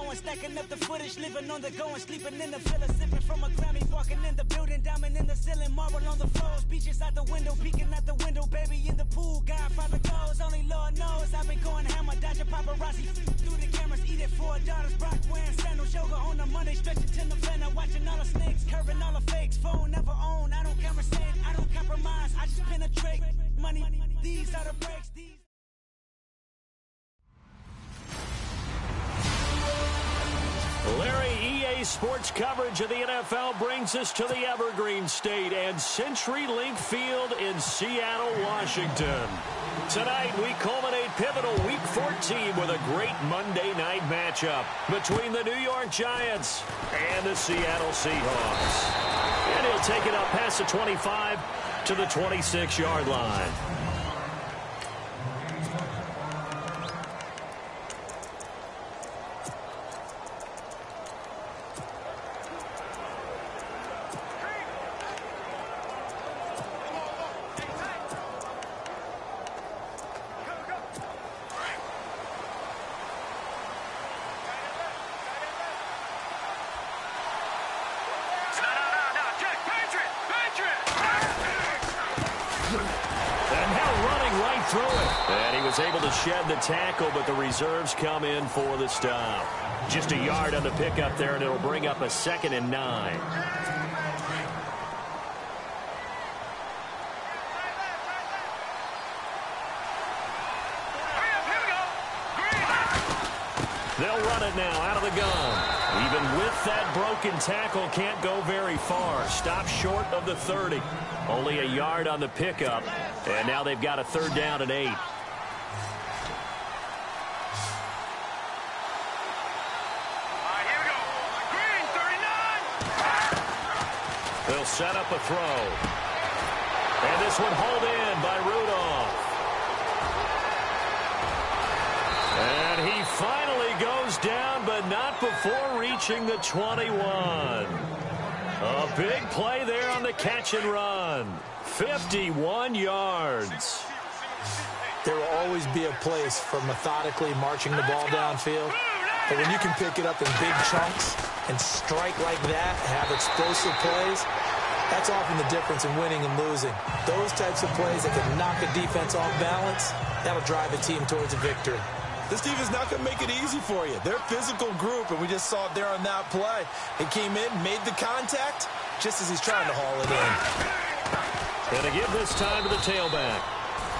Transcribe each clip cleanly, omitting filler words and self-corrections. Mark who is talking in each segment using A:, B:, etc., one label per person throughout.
A: going, stacking up the footage, living on the go and sleeping in the villa, sipping from a Grammy, walking in the building, diamond in the ceiling, marble on the floors, beaches out the window, peeking out the window, baby in the pool, Godfather goes, only Lord knows, I've been going hammer, dodging paparazzi, through the cameras, eat it for daughters, Brock wearing sandals, yoga on the Monday, stretching to November, watching all the snakes, curving all the fakes, phone never own, I don't conversate, I don't compromise, I just penetrate, money, these are the breaks, these.
B: Larry, EA Sports coverage of the NFL brings us to the Evergreen State and CenturyLink Field in Seattle, Washington. Tonight, we culminate pivotal Week 14 with a great Monday night matchup between the New York Giants and the Seattle Seahawks. And he'll take it up past the 25 to the 26-yard line. Able to shed the tackle, but the reserves come in for the stop. Just a yard on the pickup there, and it'll bring up a 2nd and 9. They'll run it now out of the gun. Even with that broken tackle, can't go very far. Stop short of the 30. Only a yard on the pickup, and now they've got a 3rd down and 8. They'll set up a throw. And this one hauled in by Rudolph. And he finally goes down, but not before reaching the 21. A big play there on the catch and run. 51 yards.
C: There will always be a place for methodically marching the ball downfield. But when you can pick it up in big chunks and strike like that, have explosive plays, that's often the difference in winning and losing. Those types of plays that can knock a defense off balance, that'll drive a team towards a victory.
D: This team is not going to make it easy for you. They're a physical group, and we just saw it there on that play. He came in, made the contact, just as he's trying to haul it in.
B: And to give this time to the tailback.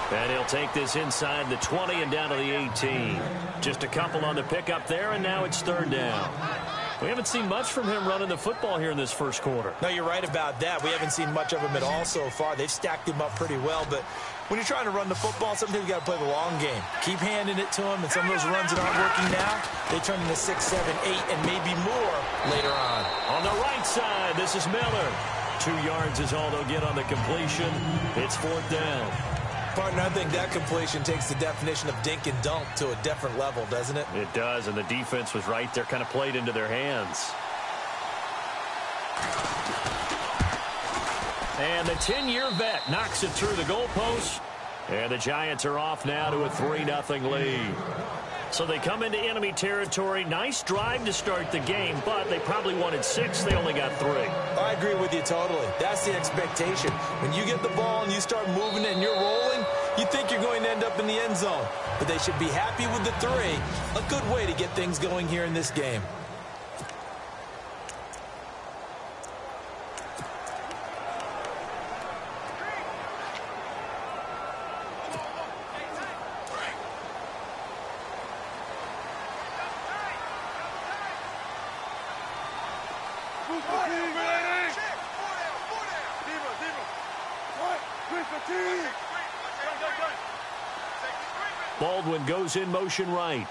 B: And he'll take this inside the 20 and down to the 18. Just a couple on the pickup there, and now it's 3rd down. We haven't seen much from him running the football here in this first quarter.
C: No, you're right about that. We haven't seen much of him at all so far. They've stacked him up pretty well, but when you're trying to run the football, sometimes you got to play the long game. Keep handing it to him, and some of those runs that aren't working now, they turn into 6, 7, 8, and maybe more later on.
B: On the right side, this is Miller. 2 yards is all they'll get on the completion. It's 4th down.
C: Partner, I think that completion takes the definition of dink and dunk to a different level, doesn't it?
B: It does, and the defense was right there, kind of played into their hands. And the 10-year vet knocks it through the goalpost. And the Giants are off now to a 3-0 lead. So they come into enemy territory. Nice drive to start the game, but they probably wanted 6. They only got 3.
C: I agree with you totally. That's the expectation. When you get the ball and you start moving it and you're rolling, you think you're going to end up in the end zone. But they should be happy with the 3. A good way to get things going here in this game.
B: Baldwin goes in motion right.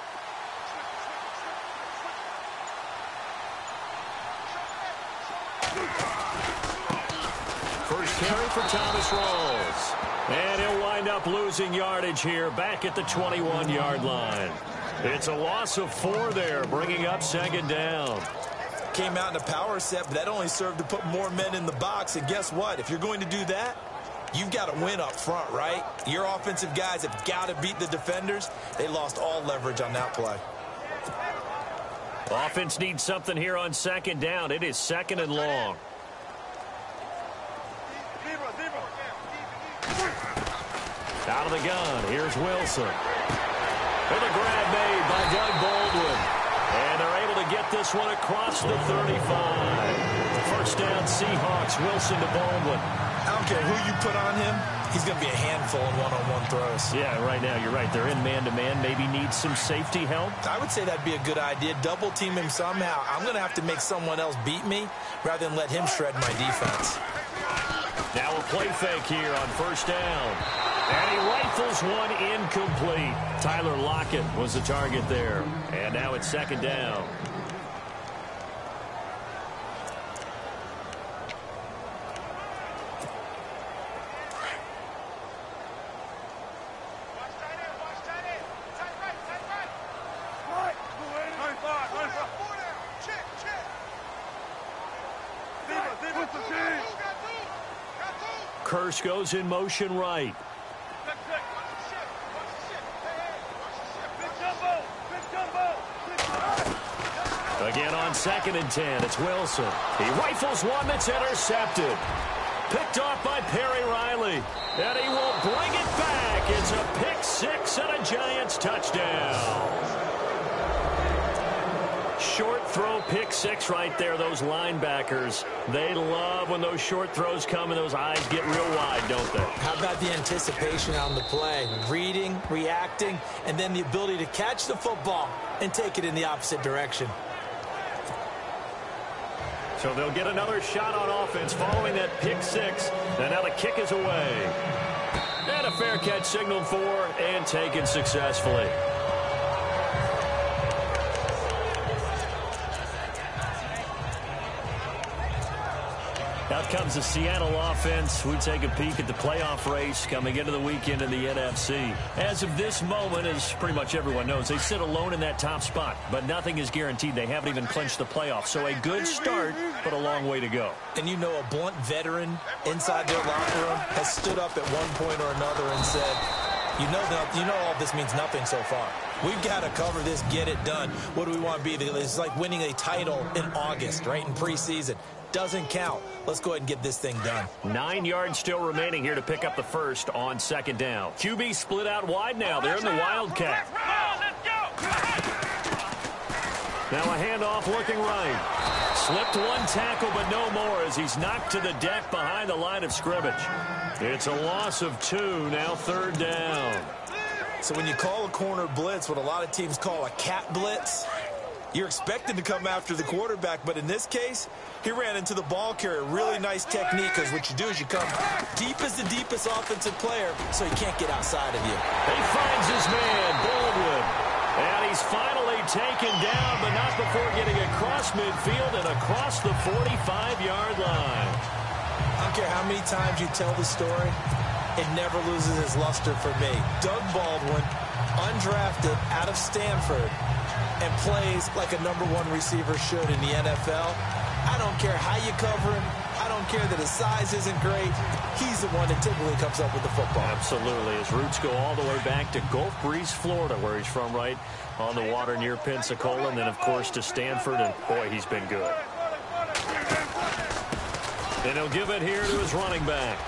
B: First carry for Thomas Rawls. And he'll wind up losing yardage here back at the 21-yard line. It's a loss of 4 there, bringing up 2nd down.
D: Came out in a power set, but that only served to put more men in the box. And guess what? If you're going to do that, you've got to win up front, right? Your offensive guys have got to beat the defenders. They lost all leverage on that play.
B: Offense needs something here on second down. It is second and long. Out of the gun, here's Wilson. With a grab made by Doug Baldwin. And they're able to get this one across the 35. First down, Seahawks. Wilson to Baldwin.
D: I don't care who you put on him. He's going to be a handful in one-on-one throws.
B: Yeah, right now, you're right. They're in man-to-man. Maybe need some safety help.
D: I would say that'd be a good idea. Double team him somehow. I'm going to have to make someone else beat me rather than let him shred my defense.
B: Now a play fake here on first down. And he rifles one incomplete. Tyler Lockett was the target there. And now it's second down. Kearse goes in motion right. Again on second and 10, it's Wilson. He rifles one that's intercepted. Picked off by Perry Riley. And he will bring it back. It's a pick six and a Giants touchdown. Short throw, pick six right there. Those linebackers, they love when those short throws come and those eyes get real wide, don't they?
C: How about the anticipation on the play? Reading, reacting, and then the ability to catch the football and take it in the opposite direction.
B: So they'll get another shot on offense following that pick six. And now the kick is away. And a fair catch signaled for and taken successfully. Out comes the Seattle offense. We take a peek at the playoff race coming into the weekend in the NFC. As of this moment, as pretty much everyone knows, they sit alone in that top spot. But nothing is guaranteed. They haven't even clinched the playoffs. So a good start, but a long way to go.
D: And you know, a blunt veteran inside their locker room has stood up at one point or another and said, you know all this means nothing so far. We've got to cover this, get it done. What do we want to be? It's like winning a title in August, right, in preseason. Doesn't count. Let's go ahead and get this thing done.
B: 9 yards still remaining here to pick up the first on second down. QB split out wide now. They're in the Wildcat. Now a handoff looking right. Slipped one tackle, but no more as he's knocked to the deck behind the line of scrimmage. It's a loss of 2, now third down.
D: So when you call a corner blitz, what a lot of teams call a cat blitz, you're expected to come after the quarterback, but in this case, he ran into the ball carrier. Really nice technique, because what you do is you come deep as the deepest offensive player, so he can't get outside of you.
B: He finds his man, Baldwin. And he's finally taken down, but not before getting across midfield and across the 45-yard line.
D: I don't care how many times you tell the story, it never loses its luster for me. Doug Baldwin, undrafted out of Stanford, and plays like a #1 receiver should in the NFL. I don't care how you cover him. I don't care that his size isn't great. He's the one that typically comes up with the football.
B: Absolutely. His roots go all the way back to Gulf Breeze, Florida, where he's from, right on the water near Pensacola, and then, of course, to Stanford, and, boy, he's been good. And he'll give it here to his running back.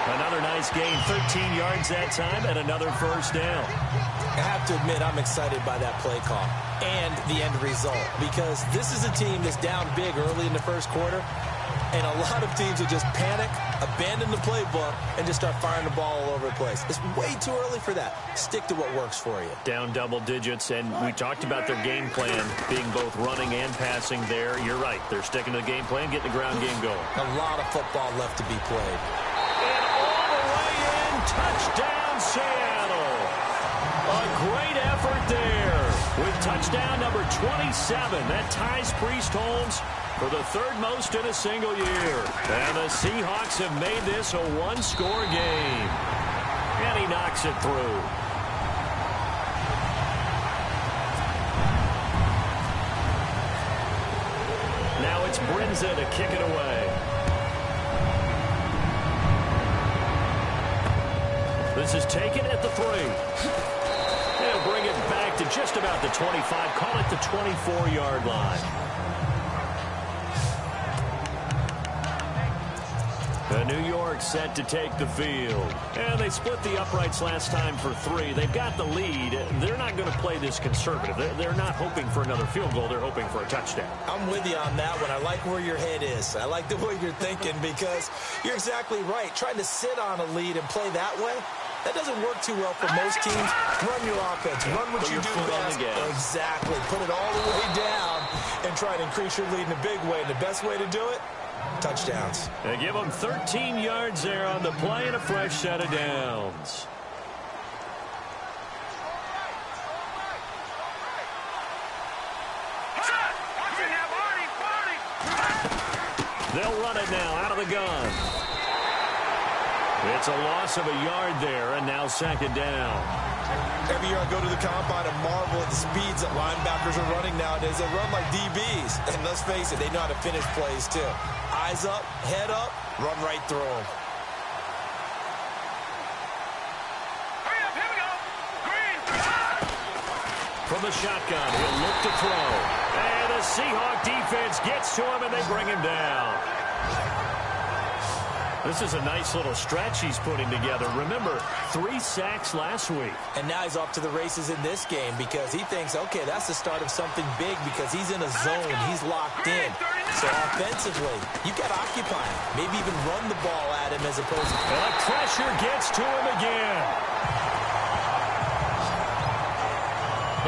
B: Another nice gain, 13 yards that time, and another first down.
D: I have to admit, I'm excited by that play call and the end result, because this is a team that's down big early in the first quarter, and a lot of teams will just panic, abandon the playbook, and just start firing the ball all over the place. It's way too early for that. Stick to what works for you.
B: Down double digits, and we talked about their game plan being both running and passing there. You're right. They're sticking to the game plan, getting the ground game going.
D: A lot of football left to be played.
B: And all the way in, touchdown Seattle. A great effort there with touchdown number 27. That ties Priest Holmes for the third most in a single year. And the Seahawks have made this a one-score game. And he knocks it through. Now it's Brinza to kick it away. This is taken at the 3. He'll bring it back just about the 25, call it the 24-yard line. New York set to take the field. And they split the uprights last time for 3. They've got the lead. They're not going to play this conservative. They're not hoping for another field goal. They're hoping for a touchdown.
D: I'm with you on that one. I like where your head is. I like the way you're thinking because you're exactly right. Trying to sit on a lead and play that way, that doesn't work too well for most teams. Run your offense. Run what you do best. Exactly. Put it all the way down and try to increase your lead in a big way. And the best way to do it, touchdowns.
B: They give them 13 yards there on the play and a fresh set of downs. They'll run it now out of the gun. It's a loss of a yard there, and now second down.
D: Every year I go to the combine and marvel at the speeds that linebackers are running nowadays. They run like DBs. And let's face it, they know how to finish plays too. Eyes up, head up, run right through them.
B: From the shotgun, he'll look to throw. And the Seahawk defense gets to him, and they bring him down. This is a nice little stretch he's putting together. Remember, 3 sacks last week.
D: And now he's off to the races in this game because he thinks, okay, that's the start of something big because he's in a zone. He's locked in. So offensively, you got to occupy him. Maybe even run the ball at him as opposed to...
B: And the pressure gets to him again.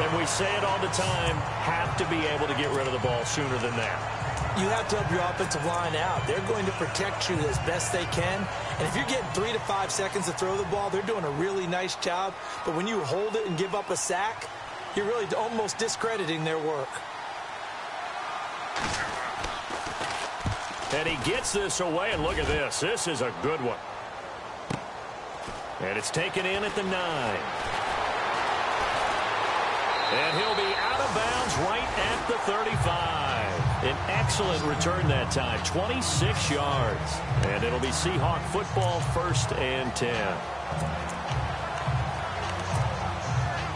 B: And we say it all the time, have to be able to get rid of the ball sooner than that.
D: You have to help your offensive line out. They're going to protect you as best they can. And if you're getting 3 to 5 seconds to throw the ball, they're doing a really nice job. But when you hold it and give up a sack, you're really almost discrediting their work.
B: And he gets this away, and look at this. This is a good one. And it's taken in at the 9. And he'll be out of bounds right at the 35. An excellent return that time, 26 yards. And it'll be Seahawk football, 1st and 10.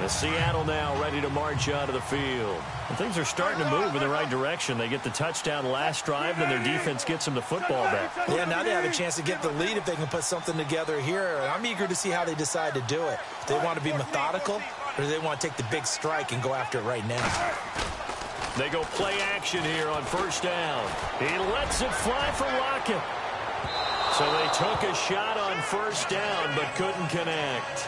B: The Seattle now ready to march out of the field. And things are starting to move in the right direction. They get the touchdown last drive, and their defense gets them the football back.
D: Yeah, now they have a chance to get the lead if they can put something together here. And I'm eager to see how they decide to do it. Do they want to be methodical, or do they want to take the big strike and go after it right now?
B: They go play action here on 1st down. He lets it fly for Lockett. So they took a shot on 1st down, but couldn't connect.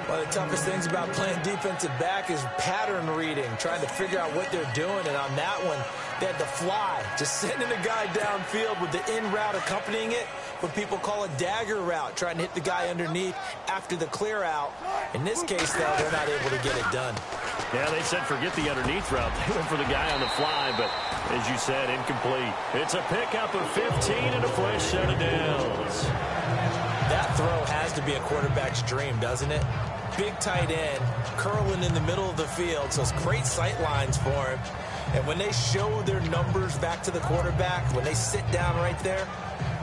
D: One of the toughest things about playing defensive back is pattern reading, trying to figure out what they're doing. And on that one, they had to fly, just sending a guy downfield with the in route accompanying it. What people call a dagger route, trying to hit the guy underneath after the clear out. In this case, though, they're not able to get it done.
B: Yeah, they said forget the underneath route. They went for the guy on the fly, but as you said, incomplete. It's a pickup of 15 and a fresh set of downs.
D: That throw has to be a quarterback's dream, doesn't it? Big tight end, curling in the middle of the field, so it's great sight lines for him. And when they show their numbers back to the quarterback, when they sit down right there,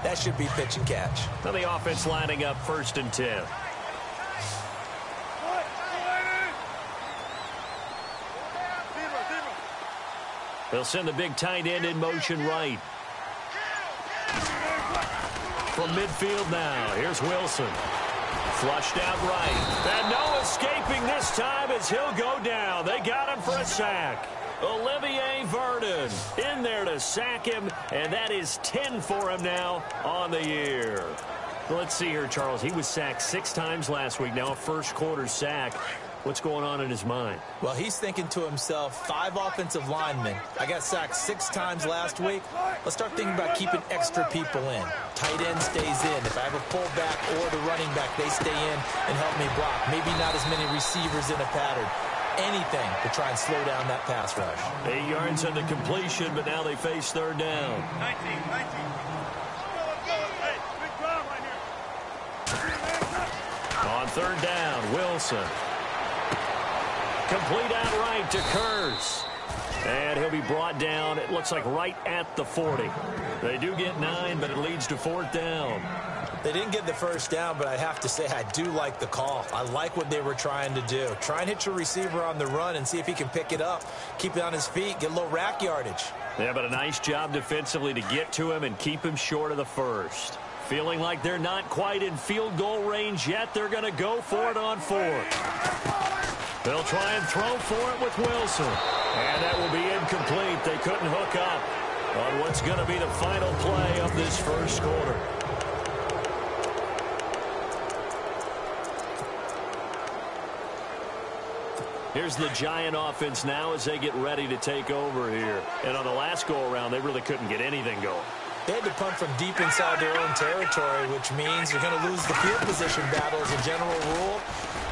D: that should be pitch and catch.
B: Now the offense lining up 1st and 10. They'll send the big tight end in motion right. From midfield now, here's Wilson. Flushed out right. And no escaping this time as he'll go down. They got him for a sack. Olivier Vernon in there to sack him, and that is 10 for him now on the year. Let's see here, Charles. He was sacked 6 times last week. Now a first-quarter sack. What's going on in his mind?
D: Well, he's thinking to himself, 5 offensive linemen. I got sacked 6 times last week. Let's start thinking about keeping extra people in. Tight end stays in. If I have a fullback or the running back, they stay in and help me block. Maybe not as many receivers in a pattern. Anything to try and slow down that pass rush.
B: 8 yards into completion, but now they face 3rd down.
E: 19.
B: On 3rd down, Wilson. Complete outright to Kurtz. And he'll be brought down, it looks like right at the 40. They do get 9, but it leads to 4th down.
D: They didn't get the first down, but I have to say I do like the call. I like what they were trying to do. Try and hit your receiver on the run and see if he can pick it up, keep it on his feet, get a little rack yardage.
B: Yeah, but a nice job defensively to get to him and keep him short of the first. Feeling like they're not quite in field goal range yet. They're going to go for it on fourth. They'll try and throw for it with Wilson. And that will be incomplete. They couldn't hook up on what's going to be the final play of this first quarter. Here's the Giant offense now as they get ready to take over here. And on the last go-around, they really couldn't get anything going.
D: They had to punt from deep inside their own territory, which means you're going to lose the field position battle as a general rule.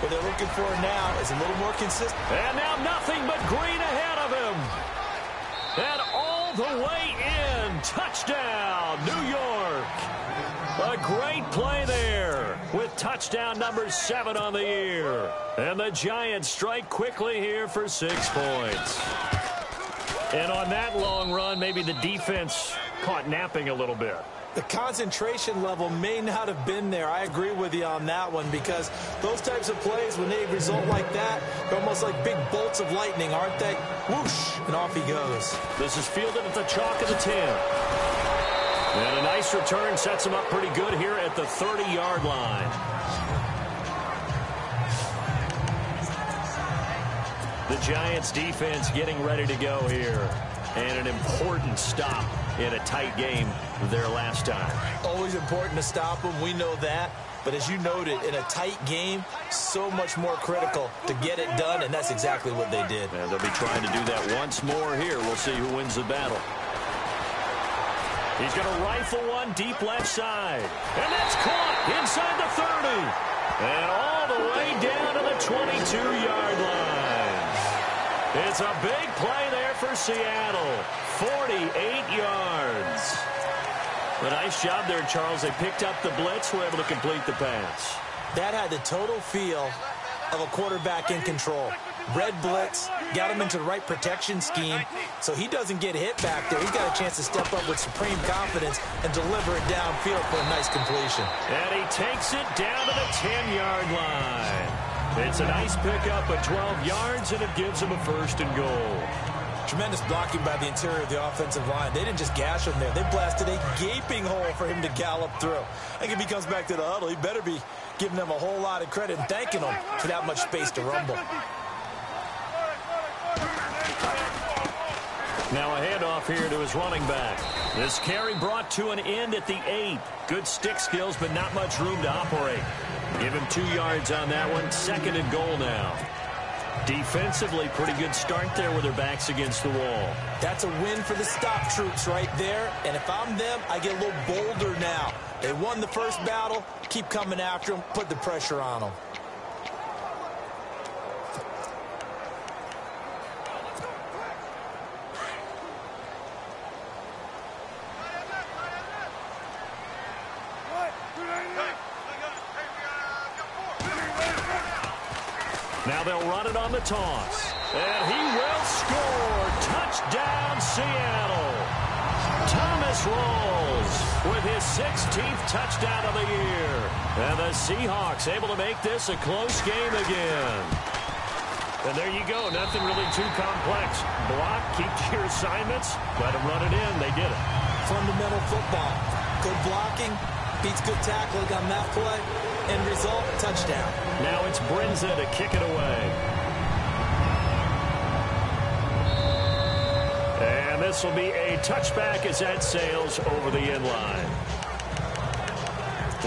D: What they're looking for now is a little more consistent.
B: And now nothing but green ahead of him. And all the way in. Touchdown, New York. A great play there with touchdown number 7 on the year. And the Giants strike quickly here for 6 points. And on that long run, maybe the defense caught napping a little bit.
D: The concentration level may not have been there. I agree with you on that one because those types of plays, when they result like that, they're almost like big bolts of lightning, aren't they? Whoosh, and off he goes.
B: This is fielded at the chalk of the 10. And a nice return sets him up pretty good here at the 30-yard line. The Giants defense getting ready to go here. And an important stop in a tight game their last time.
D: Always important to stop them. We know that. But as you noted, in a tight game, so much more critical to get it done, and that's exactly what they did.
B: And they'll be trying to do that once more here. We'll see who wins the battle. He's going to rifle one deep left side. And that's caught inside the 30. And all the way down to the 22-yard line. It's a big play there for Seattle. 48 yards. A nice job there, Charles. They picked up the blitz, were able to complete the pass.
D: That had the total feel of a quarterback in control. Red blitz, got him into the right protection scheme, so he doesn't get hit back there. He's got a chance to step up with supreme confidence and deliver it downfield for a nice completion.
B: And he takes it down to the 10-yard line. It's a nice pickup at 12 yards, and it gives him a 1st and goal.
D: Tremendous blocking by the interior of the offensive line. They didn't just gash him there. They blasted a gaping hole for him to gallop through. I think if he comes back to the huddle, he better be giving them a whole lot of credit and thanking them for that much space to rumble.
B: Now a handoff here to his running back. This carry brought to an end at the 8. Good stick skills, but not much room to operate. Give him 2 yards on that one. 2nd and goal now. Defensively, pretty good start there with their backs against the wall.
D: That's a win for the stop troops right there. And if I'm them, I get a little bolder now. They won the first battle. Keep coming after them. Put the pressure on them.
B: Now they'll run it on the toss. And he will score. Touchdown, Seattle. Thomas Rawls with his 16th touchdown of the year. And the Seahawks able to make this a close game again. And there you go. Nothing really too complex. Block, keep to your assignments, let them run it in. They did it.
D: Fundamental football. Good blocking beats good tackling on that play. End result, touchdown.
B: Now it's Brinza to kick it away. And this will be a touchback as that sails over the end line.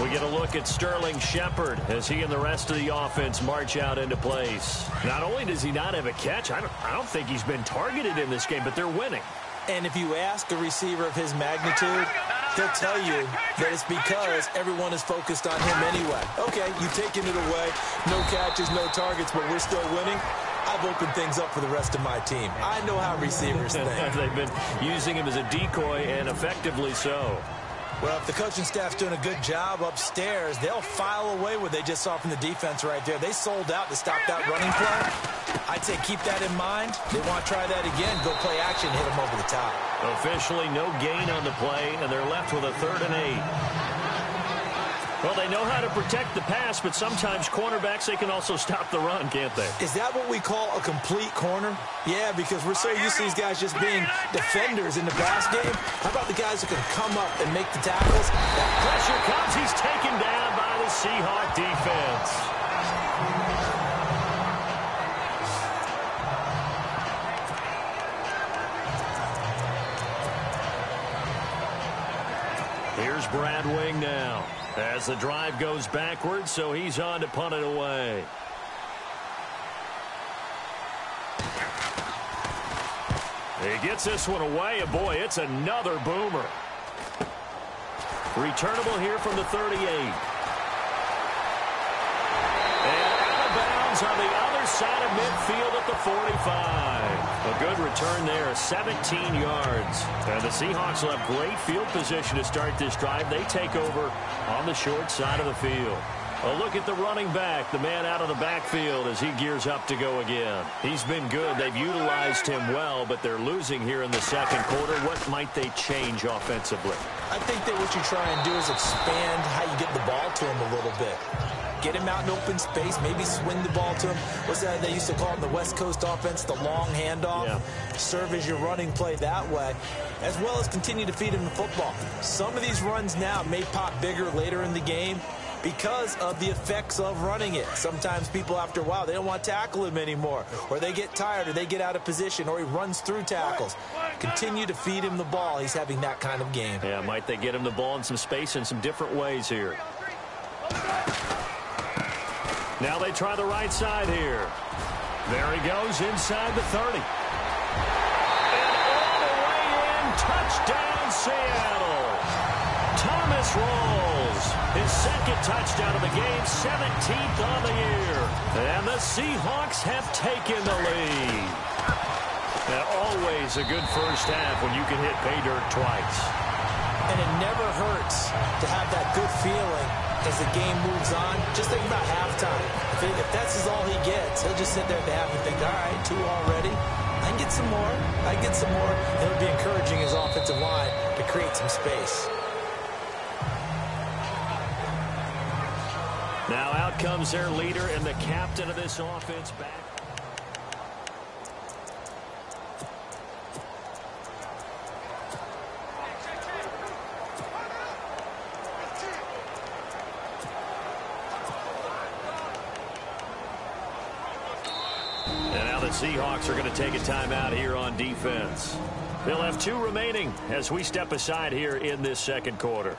B: We get a look at Sterling Shepard as he and the rest of the offense march out into place. Not only does he not have a catch, I don't think he's been targeted in this game, but they're winning.
D: And if you ask a receiver of his magnitude, he'll tell you that it's because everyone is focused on him anyway. Okay, you've taken it away. No catches, no targets, but we're still winning. I've opened things up for the rest of my team. I know how receivers think.
B: They've been using him as a decoy, and effectively so.
D: Well, if the coaching staff's doing a good job upstairs, they'll file away what they just saw from the defense right there. They sold out to stop that running play. I'd say keep that in mind. They want to try that again. Go play action, hit them over the top.
B: Officially no gain on the play, and they're left with a 3rd and 8. Well, they know how to protect the pass, but sometimes cornerbacks, they can also stop the run, can't they?
C: Is that what we call a complete corner? Yeah, because we're so used to these guys just being defenders in the pass game. How about the guys who can come up and make the tackles?
B: Pressure comes. He's taken down by the Seahawk defense. Here's Brad Wing now as the drive goes backwards, so he's on to punt it away. He gets this one away, and boy, it's another boomer. Returnable here from the 38. And out of bounds on the other side of midfield at the 45. A good return there, 17 yards. And the Seahawks will have great field position to start this drive. They take over on the short side of the field. A look at the running back, the man out of the backfield as he gears up to go again. He's been good. They've utilized him well, but they're losing here in the second quarter. What might they change offensively?
C: I think that what you try and do is expand how you get the ball to him a little bit. Get him out in open space, maybe swing the ball to him. What's that they used to call in the West Coast offense, the long handoff? Yeah. Serve as your running play that way, as well as continue to feed him the football. Some of these runs now may pop bigger later in the game because of the effects of running it. Sometimes people, after a while, they don't want to tackle him anymore, or they get tired, or they get out of position, or he runs through tackles. Continue to feed him the ball. He's having that kind of game.
B: Yeah, might they get him the ball in some space in some different ways here. Now they try the right side here. There he goes inside the 30. And all the way in, touchdown Seattle. Thomas rolls. His second touchdown of the game, 17th on the year. And the Seahawks have taken the lead. And always a good first half when you can hit pay dirt twice.
C: And it never hurts to have that good feeling as the game moves on. Just think about halftime. If that's all he gets, he'll just sit there at the half and think, all right, 2 already. I can get some more. I can get some more. It'll be encouraging his offensive line to create some space.
B: Now out comes their leader and the captain of this offense back. And now the Seahawks are going to take a timeout here on defense. They'll have 2 remaining as we step aside here in this second quarter.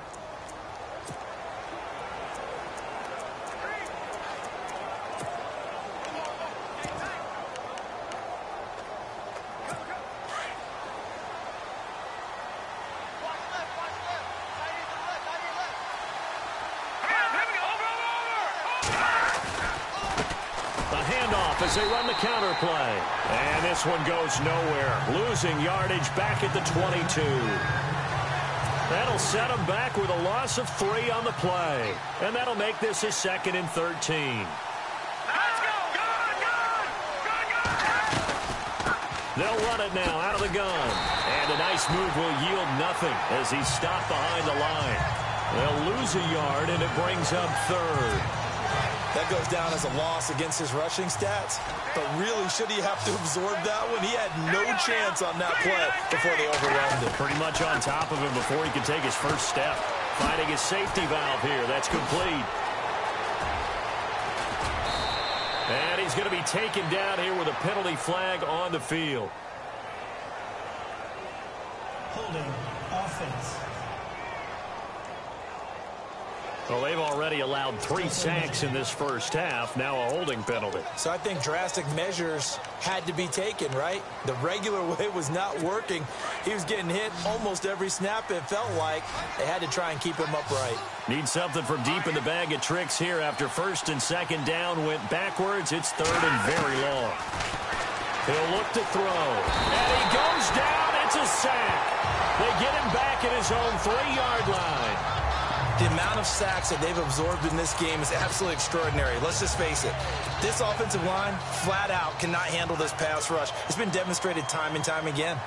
B: As they run the counter play. And this one goes nowhere. Losing yardage back at the 22. That'll set them back with a loss of 3 on the play. And that'll make this a 2nd and 13. Let's go! They'll run it now out of the gun. And a nice move will yield nothing as he's stopped behind the line. They'll lose a yard, and it brings up 3rd.
C: That goes down as a loss against his rushing stats. But really, should he have to absorb that one? He had no chance on that play before they overwhelmed him.
B: Pretty much on top of him before he could take his first step. Finding his safety valve here. That's complete. And he's going to be taken down here with a penalty flag on the field.
A: Holding offense.
B: Well, they've already allowed 3 sacks in this first half. Now a holding penalty.
C: So I think drastic measures had to be taken, right? The regular way was not working. He was getting hit almost every snap, it felt like. They had to try and keep him upright.
B: Need something from deep in the bag of tricks here after 1st and 2nd down went backwards. It's 3rd and very long. He'll look to throw. And he goes down. It's a sack. They get him back at his own 3-yard line.
C: The amount of sacks that they've absorbed in this game is absolutely extraordinary. Let's just face it. This offensive line, flat out, cannot handle this pass rush. It's been demonstrated time and time again.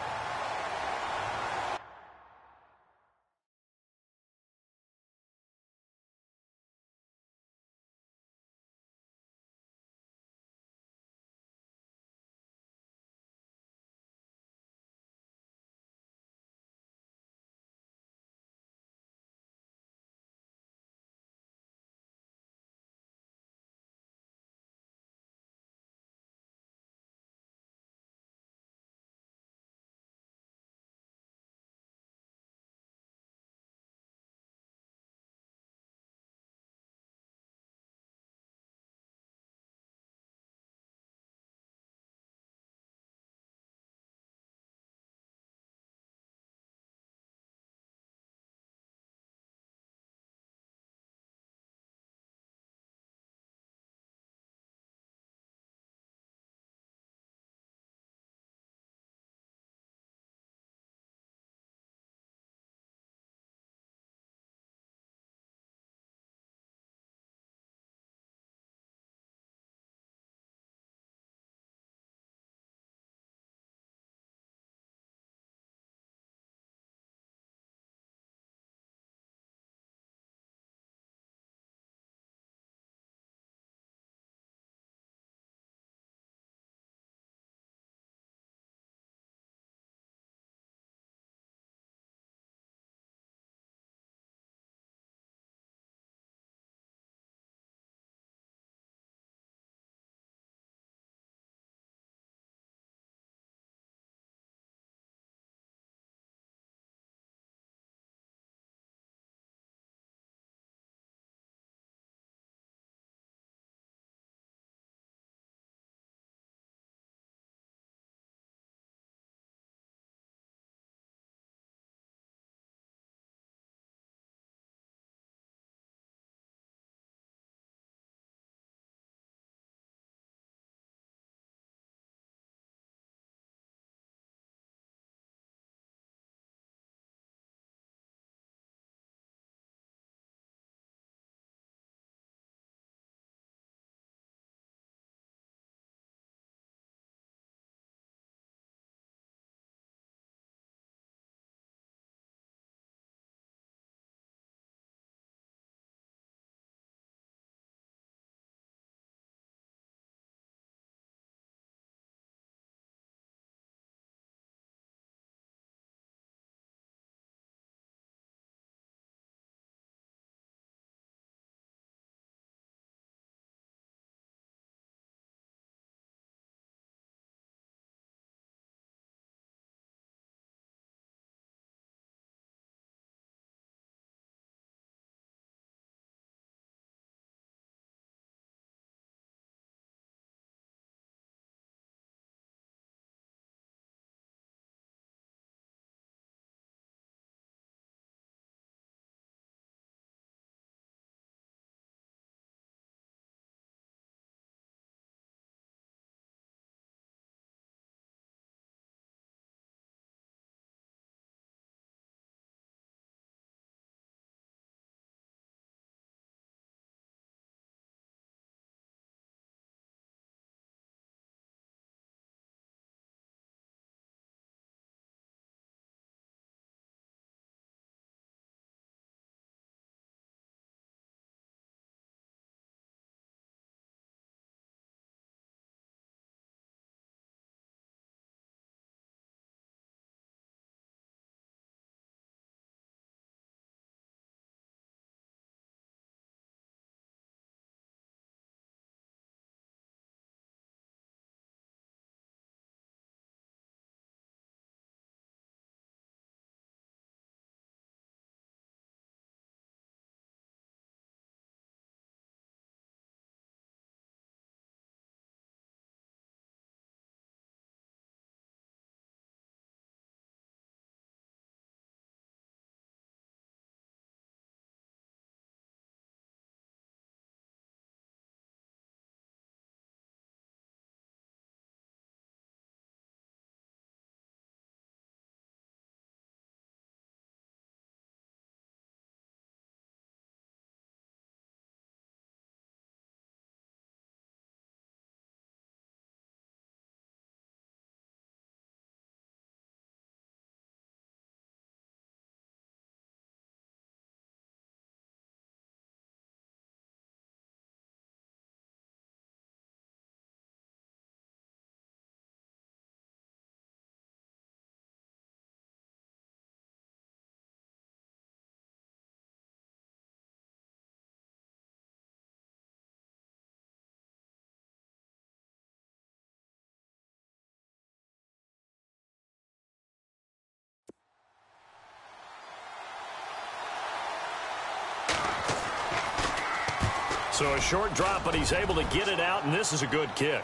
B: So a short drop, but he's able to get it out, and this is a good kick.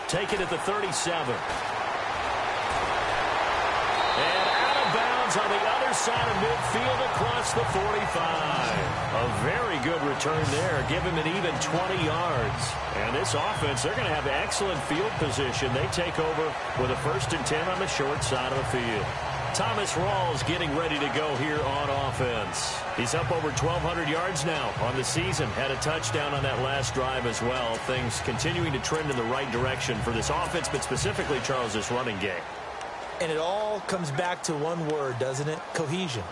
B: Take it at the 37. And out of bounds on the other side of midfield across the 45. A very good return there. Give him an even 20 yards. And this offense, they're going to have excellent field position. They take over with a 1st and 10 on the short side of the field. Thomas Rawls getting ready to go here on offense. He's up over 1,200 yards now on the season. Had a touchdown on that last drive as well. Things continuing to trend in the right direction for this offense, but specifically, Charles, this running game.
C: And it all comes back to one word, doesn't it? Cohesion.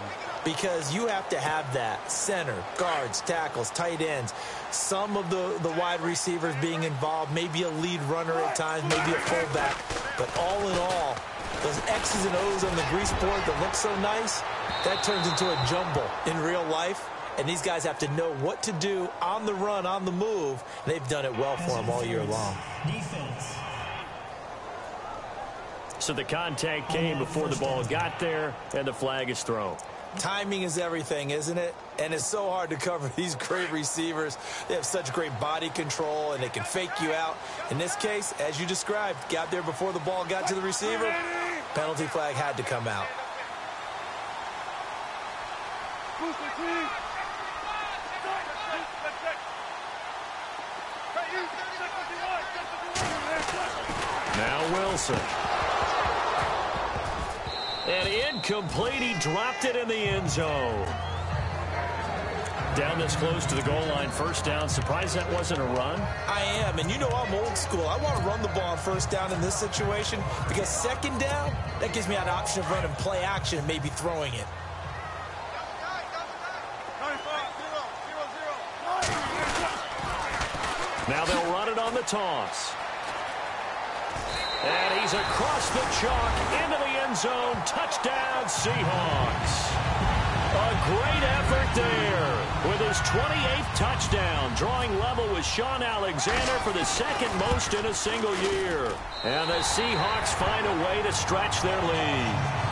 C: Because you have to have that. Center, guards, tackles, tight ends. Some of the wide receivers being involved. Maybe a lead runner at times, maybe a fullback. But all in all, those X's and O's on the grease board that look so nice, that turns into a jumble in real life. And these guys have to know what to do on the run, on the move. And they've done it well for them all year long.
A: Defense.
B: So the contact came before the ball got there, and the flag is thrown.
C: Timing is everything, isn't it? And it's so hard to cover these great receivers. They have such great body control, and they can fake you out. In this case, as you described, got there before the ball got to the receiver. Penalty flag had to come out.
B: Now Wilson. And incomplete. He dropped it in the end zone. Down this close to the goal line, 1st down. Surprised that wasn't a run?
C: I am, and you know I'm old school. I want to run the ball on 1st down in this situation because 2nd down, that gives me an option of running play action and maybe throwing it.
B: Now they'll run it on the toss. And he's across the chalk into the end zone. Touchdown, Seahawks. A great effort there with his 28th touchdown, drawing level with Sean Alexander for the 2nd most in a single year. And the Seahawks find a way to stretch their lead.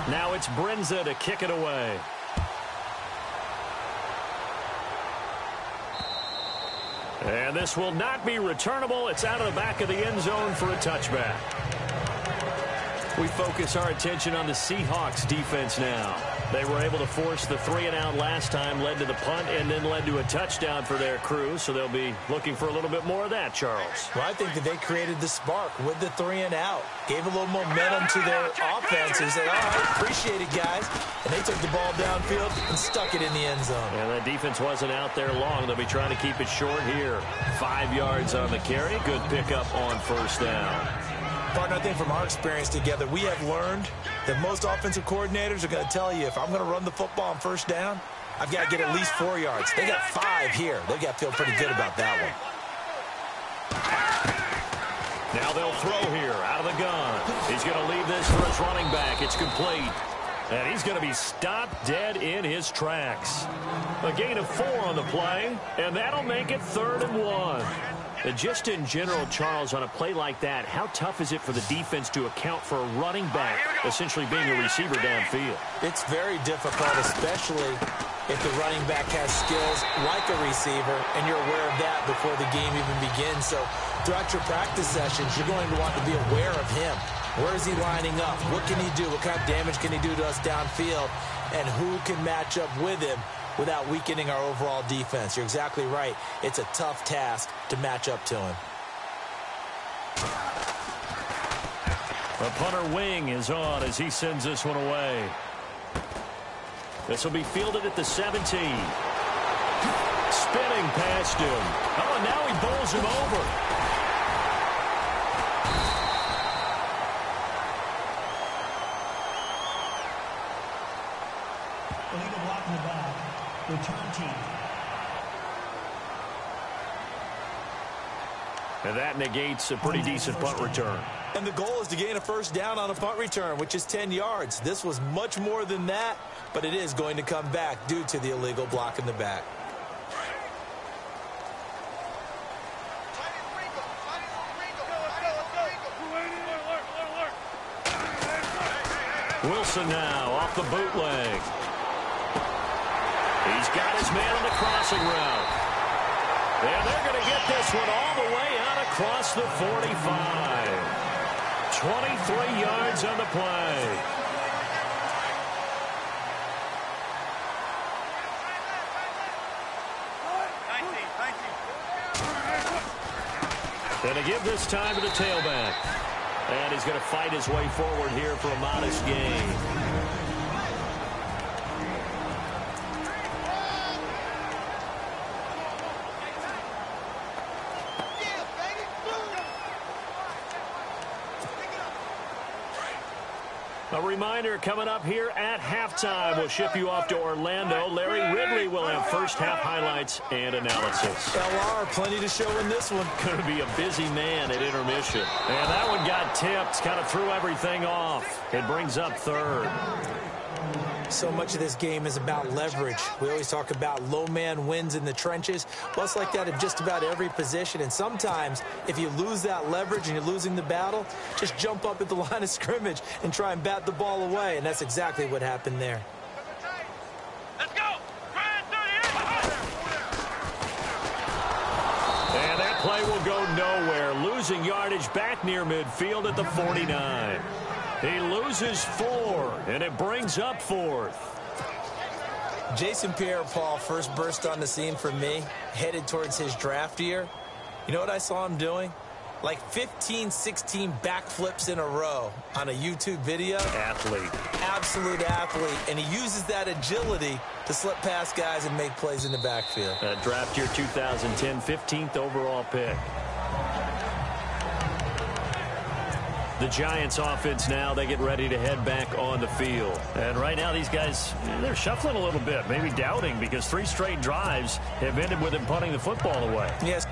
B: Now it's Brinza to kick it away. And this will not be returnable. It's out of the back of the end zone for a touchback. We focus our attention on the Seahawks defense now. They were able to force the 3-and-out last time, led to the punt, and then led to a touchdown for their crew. So they'll be looking for a little bit more of that, Charles.
C: Well, I think that they created the spark with the 3-and-out. Gave a little momentum to their offense and said, all right, appreciate it, guys. And they took the ball downfield and stuck it in the end zone.
B: And that defense wasn't out there long. They'll be trying to keep it short here. 5 yards on the carry. Good pickup on 1st down.
C: Partner, I think from our experience together, we have learned that most offensive coordinators are going to tell you, if I'm going to run the football on 1st down, I've got to get at least 4 yards. They got 5 here. They've got to feel pretty good about that one.
B: Now they'll throw here out of the gun. He's going to leave this for his running back. It's complete. And he's going to be stopped dead in his tracks. A gain of 4 on the play, and that'll make it 3rd and 1. Just in general, Charles, on a play like that, how tough is it for the defense to account for a running back essentially being a receiver downfield?
C: It's very difficult, especially if the running back has skills like a receiver, and you're aware of that before the game even begins. So throughout your practice sessions, you're going to want to be aware of him. Where is he lining up? What can he do? What kind of damage can he do to us downfield? And who can match up with him without weakening our overall defense? You're exactly right. It's a tough task to match up to him.
B: The punter wing is on as he sends this one away. This will be fielded at the 17. Spinning past him. Oh, and now he bowls him over.
A: Illegal block in the back. Return team.
B: And that negates a pretty decent punt return.
C: And the goal is to gain a first down on a punt return, which is 10 yards. This was much more than that, but it is going to come back due to the illegal block in the back.
B: Wilson now off the bootleg. He's got his man on the crossing route. And they're going to get this one all the way out across the 45. 23 yards on the play. Going to give this time to the tailback. And he's going to fight his way forward here for a modest gain. A reminder coming up here at halftime. We'll ship you off to Orlando. Larry Ridley will have first half highlights and analysis.
C: LR, plenty to show in this one.
B: Going to be a busy man at intermission. And that one got tipped, kind of threw everything off. It brings up third.
C: So much of this game is about leverage. We always talk about low man wins in the trenches. Well, it's like that in just about every position. And sometimes, if you lose that leverage and you're losing the battle, just jump up at the line of scrimmage and try and bat the ball away. And that's exactly what happened there.
B: Let's go! And that play will go nowhere. Losing yardage back near midfield at the 49. He loses 4, and it brings up 4th.
C: Jason Pierre-Paul first burst on the scene for me, headed towards his draft year. You know what I saw him doing? Like 15, 16 backflips in a row on a YouTube video.
B: Athlete.
C: Absolute athlete. And he uses that agility to slip past guys and make plays in the backfield.
B: Draft year 2010, 15th overall pick. The Giants offense now, they get ready to head back on the field. And right now these guys, they're shuffling a little bit, maybe doubting because 3 straight drives have ended with them punting the football away.
C: Yes.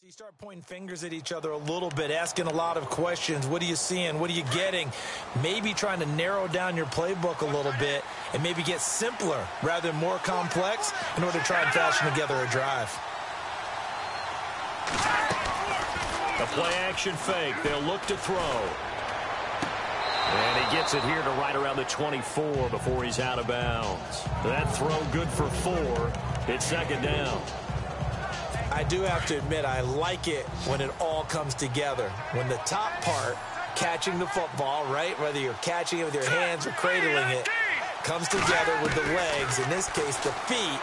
D: You start pointing fingers at each other a little bit, asking a lot of questions. What are you seeing? What are you getting? Maybe trying to narrow down your playbook a little bit and maybe get simpler rather than more complex in order to try and fashion together a drive.
B: The play-action fake. They'll look to throw. And he gets it here to right around the 24 before he's out of bounds. That throw good for 4. It's second down.
D: I do have to admit, I like it when it all comes together. When the top part, catching the football, right, whether you're catching it with your hands or cradling it, comes together with the legs, in this case the feet,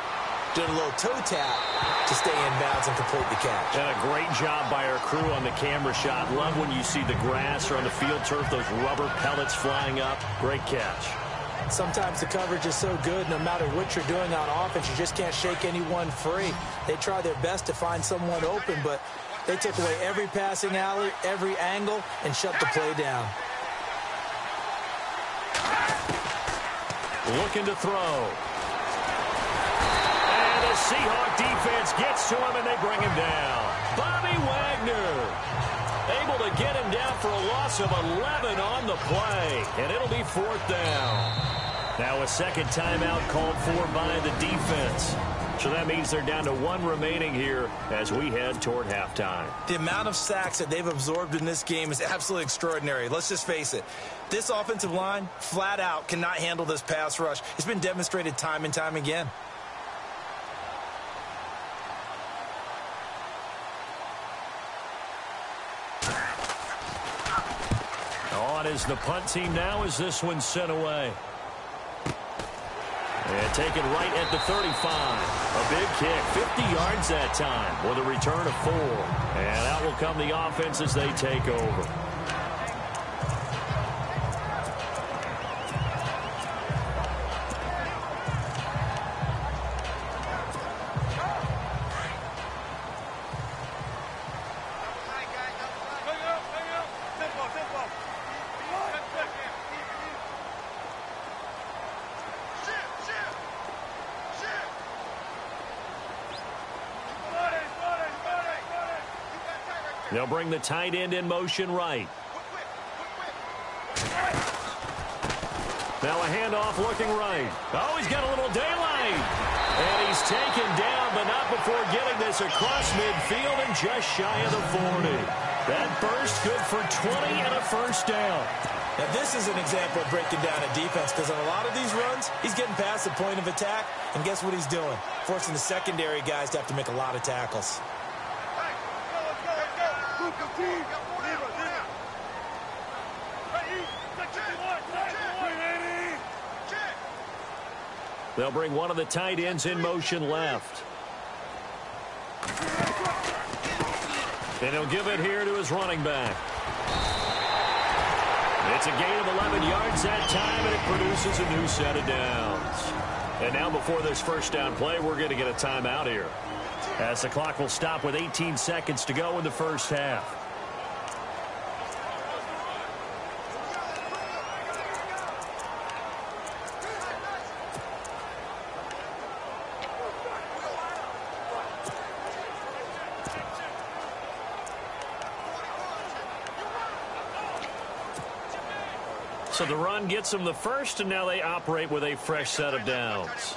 D: doing a little toe tap to stay in bounds and complete the catch.
B: And a great job by our crew on the camera shot. Love when you see the grass or on the field turf, those rubber pellets flying up. Great catch.
D: Sometimes the coverage is so good, no matter what you're doing on offense, you just can't shake anyone free. They try their best to find someone open, but they took away every passing alley, every angle, and shut the play down.
B: Looking to throw. And the Seahawk defense gets to him, and they bring him down. Bobby Wagner able to get him down for a loss of 11 on the play, and it'll be 4th down. Now a second timeout called for by the defense. So that means they're down to 1 remaining here as we head toward halftime.
D: The amount of sacks that they've absorbed in this game is absolutely extraordinary. Let's just face it. This offensive line, flat out, cannot handle this pass rush. It's been demonstrated time and time again.
B: On is the punt team now as this one's sent away. And taken right at the 35. A big kick, 50 yards that time with a return of 4. And out will come the offense as they take over. They'll bring the tight end in motion right. Now a handoff looking right. Oh, he's got a little daylight. And he's taken down, but not before getting this across midfield and just shy of the 40. That burst good for 20 and a first down.
D: Now this is an example of breaking down a defense, because on a lot of these runs, he's getting past the point of attack, and guess what he's doing? Forcing the secondary guys to have to make a lot of tackles.
B: They'll bring one of the tight ends in motion left. And he'll give it here to his running back. It's a gain of 11 yards that time, and it produces a new set of downs. And now before this first down play, we're going to get a timeout here, as the clock will stop with 18 seconds to go in the first half. So the run gets them the first, and now they operate with a fresh set of downs.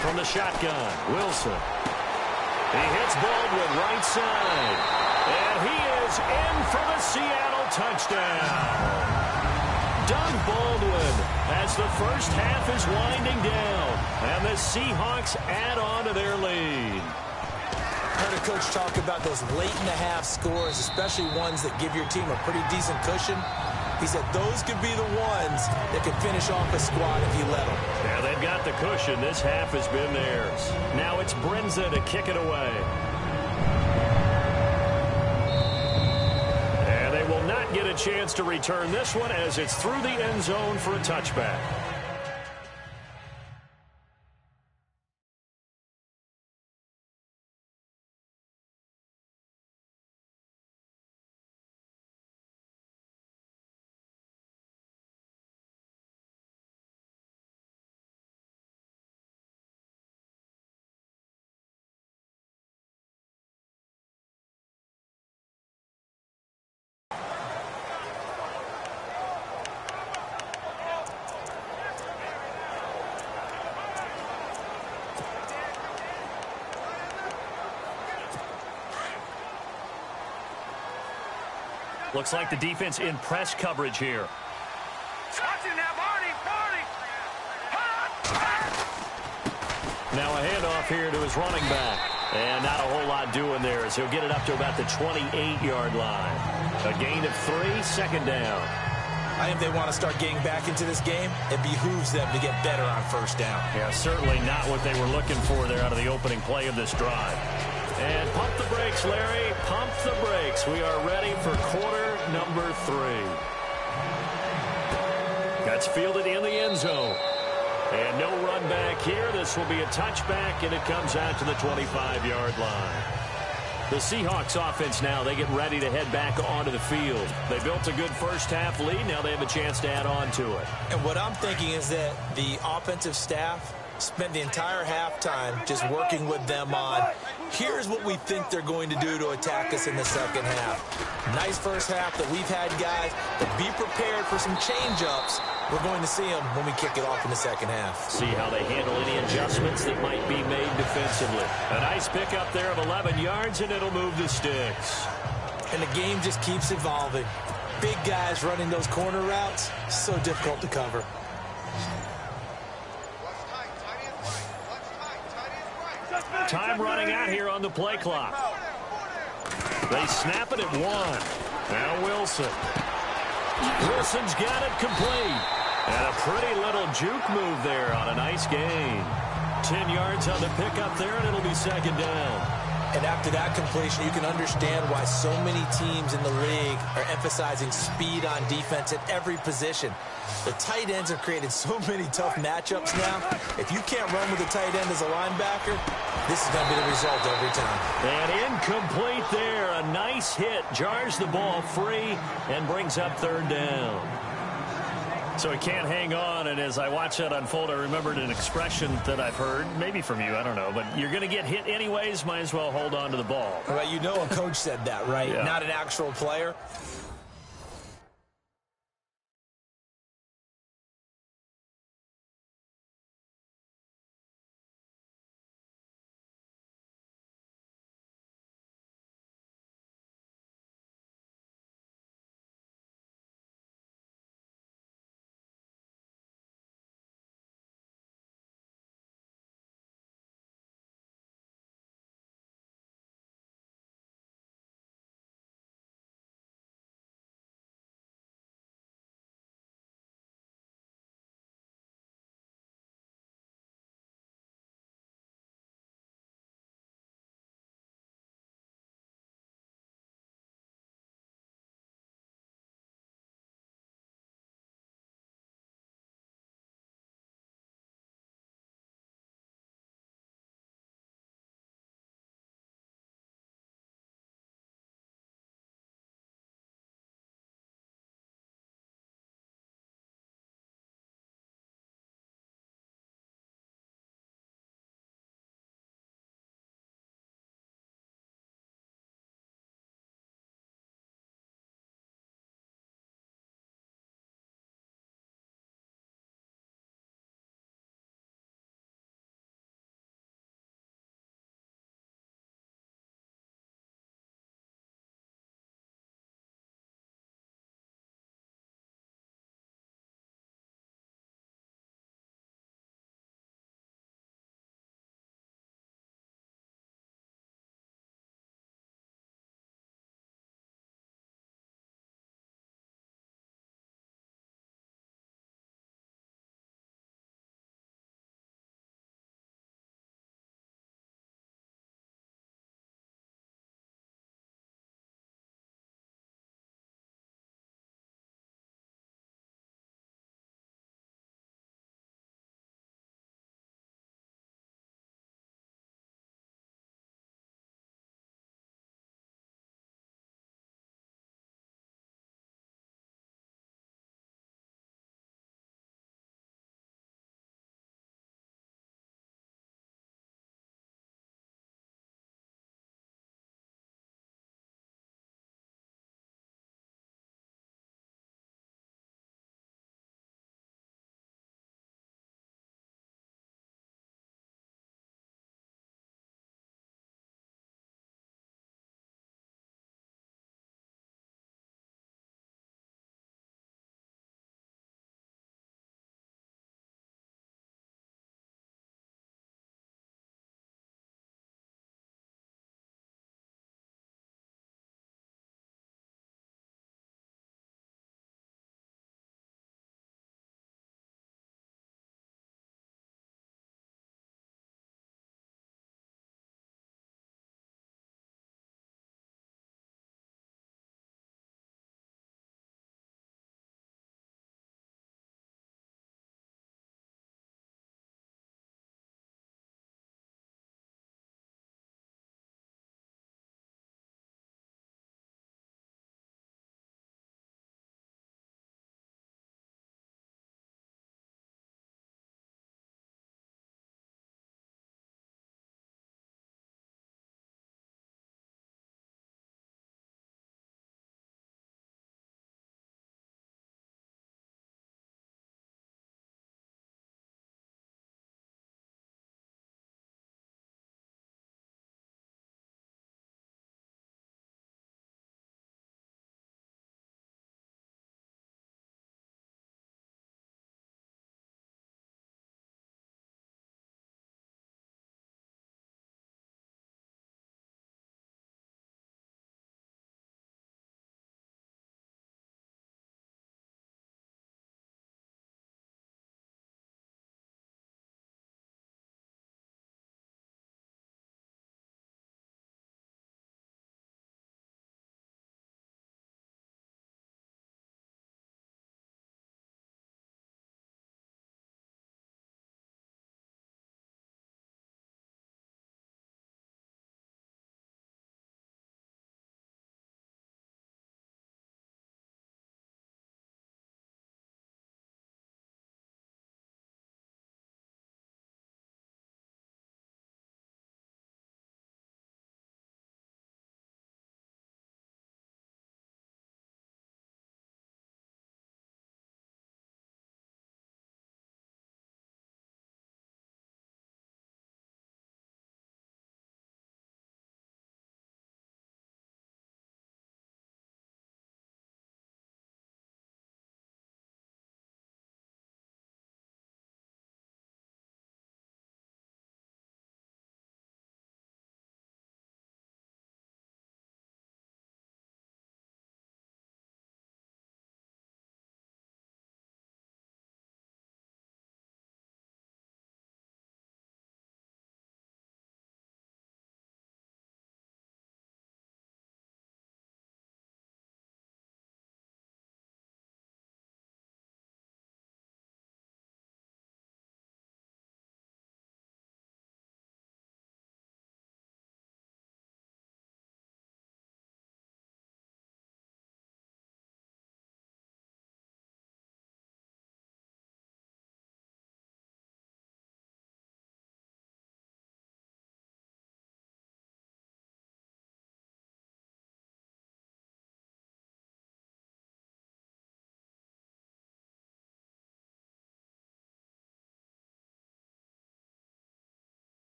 B: From the shotgun, Wilson. He hits Baldwin right side. And he is in for the Seattle touchdown. Doug Baldwin, as the first half is winding down, and the Seahawks add on to their lead.
D: Heard a coach talk about those late-in-the-half scores, especially ones that give your team a pretty decent cushion. He said those could be the ones that could finish off a squad if you let them.
B: Yeah, they've got the cushion. This half has been theirs. Now it's Brinza to kick it away. And they will not get a chance to return this one, as it's through the end zone for a touchback. Looks like the defense in press coverage here. Now a handoff here to his running back. And not a whole lot doing there as he'll get it up to about the 28-yard line. A gain of 3, second down.
D: I think they want to start getting back into this game. It behooves them to get better on first down.
B: Yeah, certainly not what they were looking for there out of the opening play of this drive. And pump the brakes, Larry. Pump the brakes. We are ready for quarter number 3. That's fielded in the end zone. And no run back here. This will be a touchback, and it comes out to the 25-yard line. The Seahawks offense now, they get ready to head back onto the field. They built a good first-half lead. Now they have a chance to add on to it.
D: And what I'm thinking is that the offensive staff spent the entire halftime just working with them on, here's what we think they're going to do to attack us in the second half. Nice first half that we've had, guys, but be prepared for some change-ups. We're going to see them when we kick it off in the second half.
B: See how they handle any adjustments that might be made defensively. A nice pickup there of 11 yards, and it'll move the sticks.
D: And the game just keeps evolving. Big guys running those corner routes, so difficult to cover.
B: Time running out here on the play clock. They snap it at 1. Now Wilson. Wilson's got it complete. And a pretty little juke move there on a nice gain. 10 yards on the pickup there, and it'll be second down.
D: And after that completion, you can understand why so many teams in the league are emphasizing speed on defense at every position. The tight ends have created so many tough matchups now. If you can't run with a tight end as a linebacker, this is going to be the result every time.
B: And incomplete there. A nice hit. Jars the ball free and brings up third down. So he can't hang on, and as I watch that unfold, I remembered an expression that I've heard, maybe from you, I don't know, but you're going to get hit anyways, might as well hold on to the ball.
D: Well, you know a coach said that, right?
B: Yeah.
D: Not an actual player.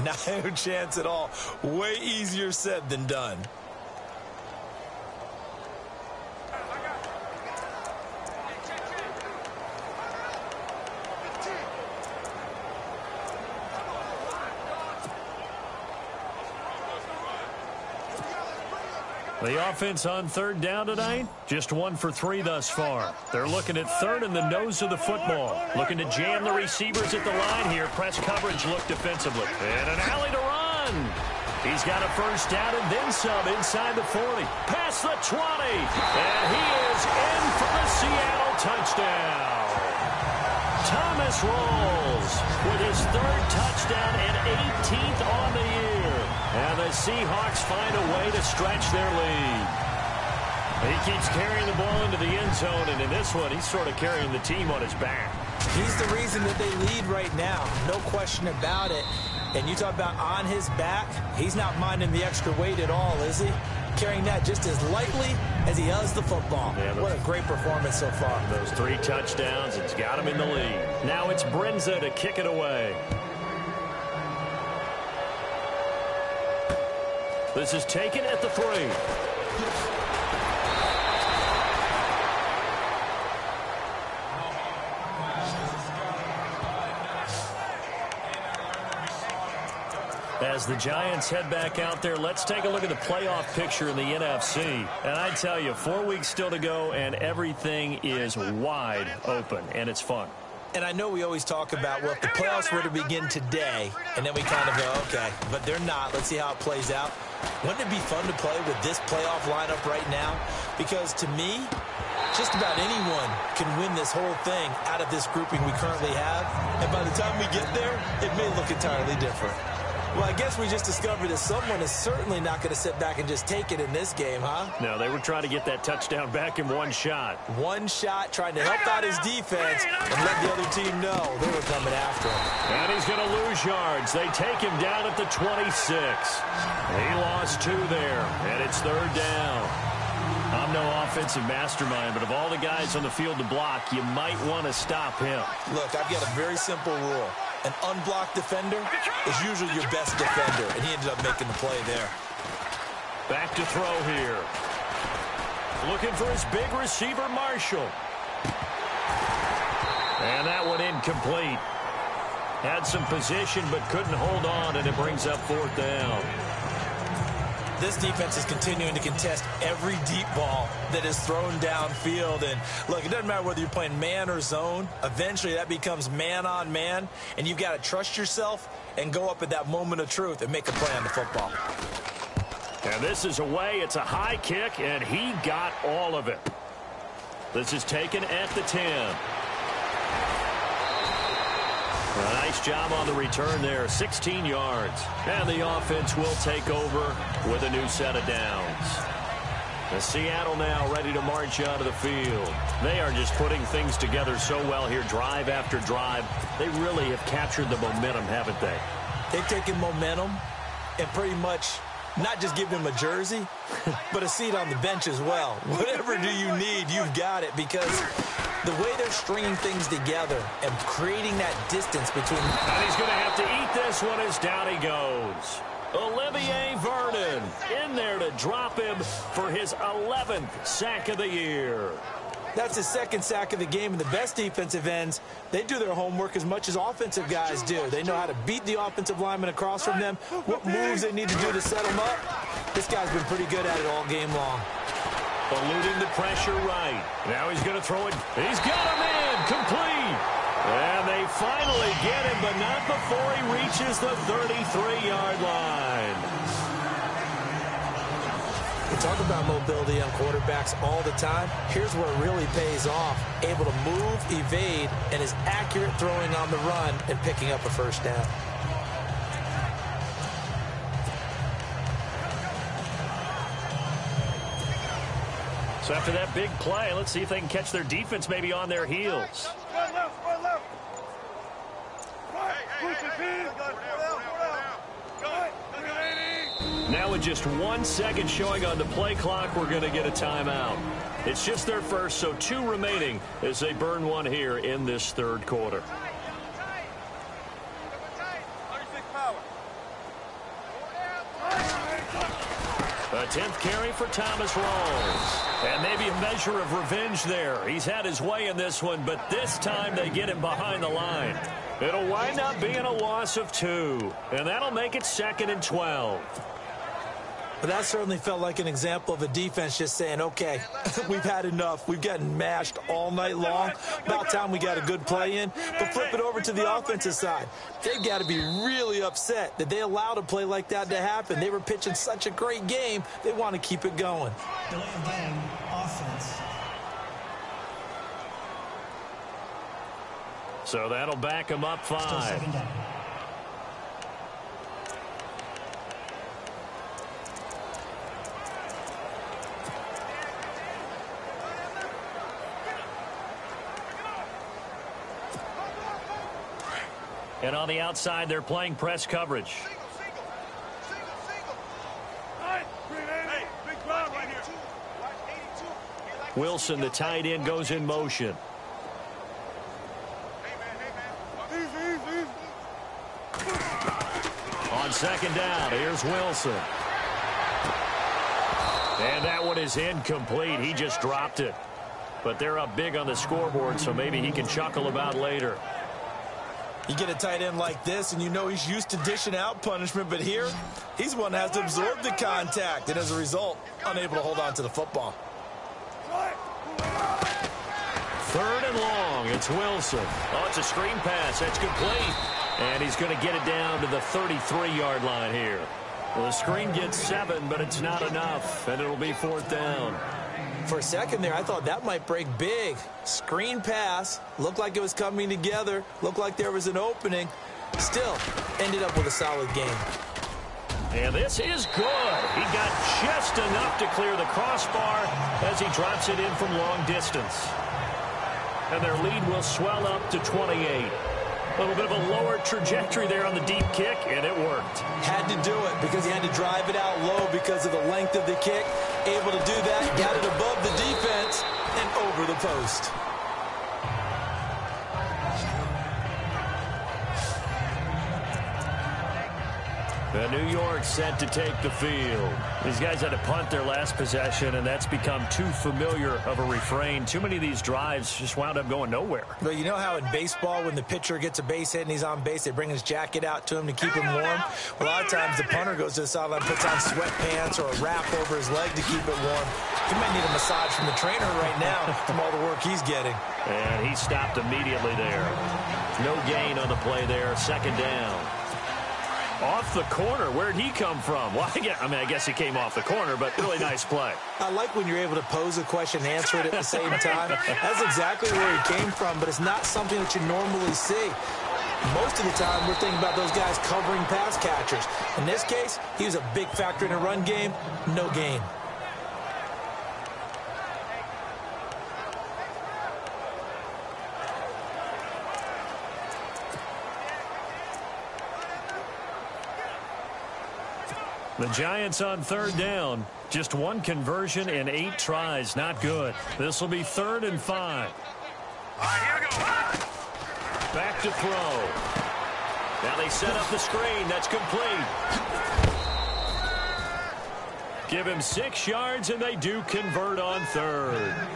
D: No chance at all. Way easier said than done.
B: The offense on third down tonight, just 1 for 3 thus far. They're looking at third in the nose of the football. Looking to jam the receivers at the line here. Press coverage look defensively. And an alley to run. He's got a first down and then some inside the 40. Past the 20. And he is in for the Seattle touchdown. Thomas Rawls with his third touchdown and 18th on the year. And the Seahawks find a way to stretch their lead. He keeps carrying the ball into the end zone, and in this one, he's sort of carrying the team on his back.
D: He's the reason that they lead right now. No question about it. And you talk about on his back, he's not minding the extra weight at all, is he? Carrying that just as lightly as he does the football. Yeah, what a great performance so far.
B: Those 3 touchdowns, it's got him in the lead. Now it's Brinza to kick it away. This is taken at the 3. As the Giants head back out there, let's take a look at the playoff picture in the NFC. And I tell you, 4 weeks still to go, and everything is wide open, and it's fun.
D: And I know we always talk about, well, if the playoffs were to begin today, and then we kind of go, okay, but they're not. Let's see how it plays out. Wouldn't it be fun to play with this playoff lineup right now? Because to me, just about anyone can win this whole thing out of this grouping we currently have. And by the time we get there, it may look entirely different. Well, I guess we just discovered that someone is certainly not going to sit back and just take it in this game, huh?
B: No, they were trying to get that touchdown back in one shot.
D: One shot, trying to help out his defense and let the other team know they were coming after him.
B: And he's going to lose yards. They take him down at the 26. He lost 2 there, and it's third down. I'm no offensive mastermind, but of all the guys on the field to block, you might want to stop him.
D: Look, I've got a very simple rule. An unblocked defender is usually your best defender, and he ended up making the play there.
B: Back to throw here. Looking for his big receiver, Marshall. And that one incomplete. Had some position, but couldn't hold on, and it brings up 4th down.
D: This defense is continuing to contest every deep ball that is thrown downfield. And look, it doesn't matter whether you're playing man or zone. Eventually, that becomes man on man. And you've got to trust yourself and go up at that moment of truth and make a play on the football.
B: And this is away. It's a high kick, and he got all of it. This is taken at the 10. A nice job on the return there, 16 yards. And the offense will take over with a new set of downs. The Seattle now ready to march out of the field. They are just putting things together so well here, drive after drive. They really have captured the momentum, haven't they?
D: They've taken momentum and pretty much not just give him a jersey, but a seat on the bench as well. Whatever do you need, you've got it, because the way they're stringing things together and creating that distance between...
B: And he's going to have to eat this one as down he goes. Olivier Vernon in there to drop him for his 11th sack of the year.
D: That's his 2nd sack of the game, and the best defensive ends, they do their homework as much as offensive guys do. They know how to beat the offensive lineman across from them, what moves they need to do to set them up. This guy's been pretty good at it all game long.
B: Eluding the pressure right. Now he's going to throw it. He's got him in. Complete. And they finally get him, but not before he reaches the 33-yard line.
D: We talk about mobility on quarterbacks all the time. Here's where it really pays off. Able to move, evade, and is accurate throwing on the run and picking up a first down.
B: So after that big play, let's see if they can catch their defense maybe on their heels. Now with just 1 second showing on the play clock, we're going to get a timeout. It's just their first, so 2 remaining as they burn one here in this third quarter. A 10th carry for Thomas Rawls. And maybe a measure of revenge there. He's had his way in this one, but this time they get him behind the line. It'll wind up being a loss of 2. And that'll make it 2nd and 12.
C: But that certainly felt like an example of a defense just saying, okay, we've had enough. We've gotten mashed all night long. About time we got a good play in. But flip it over to the offensive side. They've got to be really upset that they allowed a play like that to happen. They were pitching such a great game. They want to keep it going.
E: Delay of game, offense.
B: So that'll back them up 5.
E: Still 2nd down.
B: And on the outside, they're playing press coverage. Wilson, the tight end, goes in motion. On 2nd down, here's Wilson. And that one is incomplete. He just dropped it. But they're up big on the scoreboard, so maybe he can chuckle about later.
C: You get a tight end like this, and you know he's used to dishing out punishment, but here, he's one that has to absorb the contact, and as a result, unable to hold on to the football.
B: 3rd and long, it's Wilson. Oh, it's a screen pass. That's complete. And he's going to get it down to the 33-yard line here. Well, the screen gets 7, but it's not enough, and it'll be 4th down.
C: For a second there, I thought that might break big. Screen pass, looked like it was coming together, looked like there was an opening. Still, ended up with a solid game.
B: And this is good. He got just enough to clear the crossbar as he drops it in from long distance. And their lead will swell up to 28. A little bit of a lower trajectory there on the deep kick, and it worked.
C: Had to do it because he had to drive it out low because of the length of the kick. Able to do that, got it above the defense and over the post.
B: The New York set to take the field. These guys had to punt their last possession, and that's become too familiar of a refrain. Too many of these drives just wound up going nowhere.
C: But you know how in baseball, when the pitcher gets a base hit and he's on base, they bring his jacket out to him to keep him warm? Well, a lot of times the punter goes to the sideline, puts on sweatpants or a wrap over his leg to keep it warm. He might need a massage from the trainer right now from all the work he's getting.
B: And he stopped immediately there. No gain on the play there. 2nd down. Off the corner. Where'd he come from? Well, I guess he came off the corner, but really nice play.
C: I like when you're able to pose a question and answer it at the same time. That's exactly where he came from, but it's not something that you normally see. Most of the time, we're thinking about those guys covering pass catchers. In this case, he was a big factor in a run game. No gain.
B: The Giants on 3rd down. Just 1 conversion in 8 tries. Not good. This will be 3rd and 5.
F: All right, here we go.
B: Back to throw. Now they set up the screen. That's complete. Give him 6 yards, and they do convert on 3rd.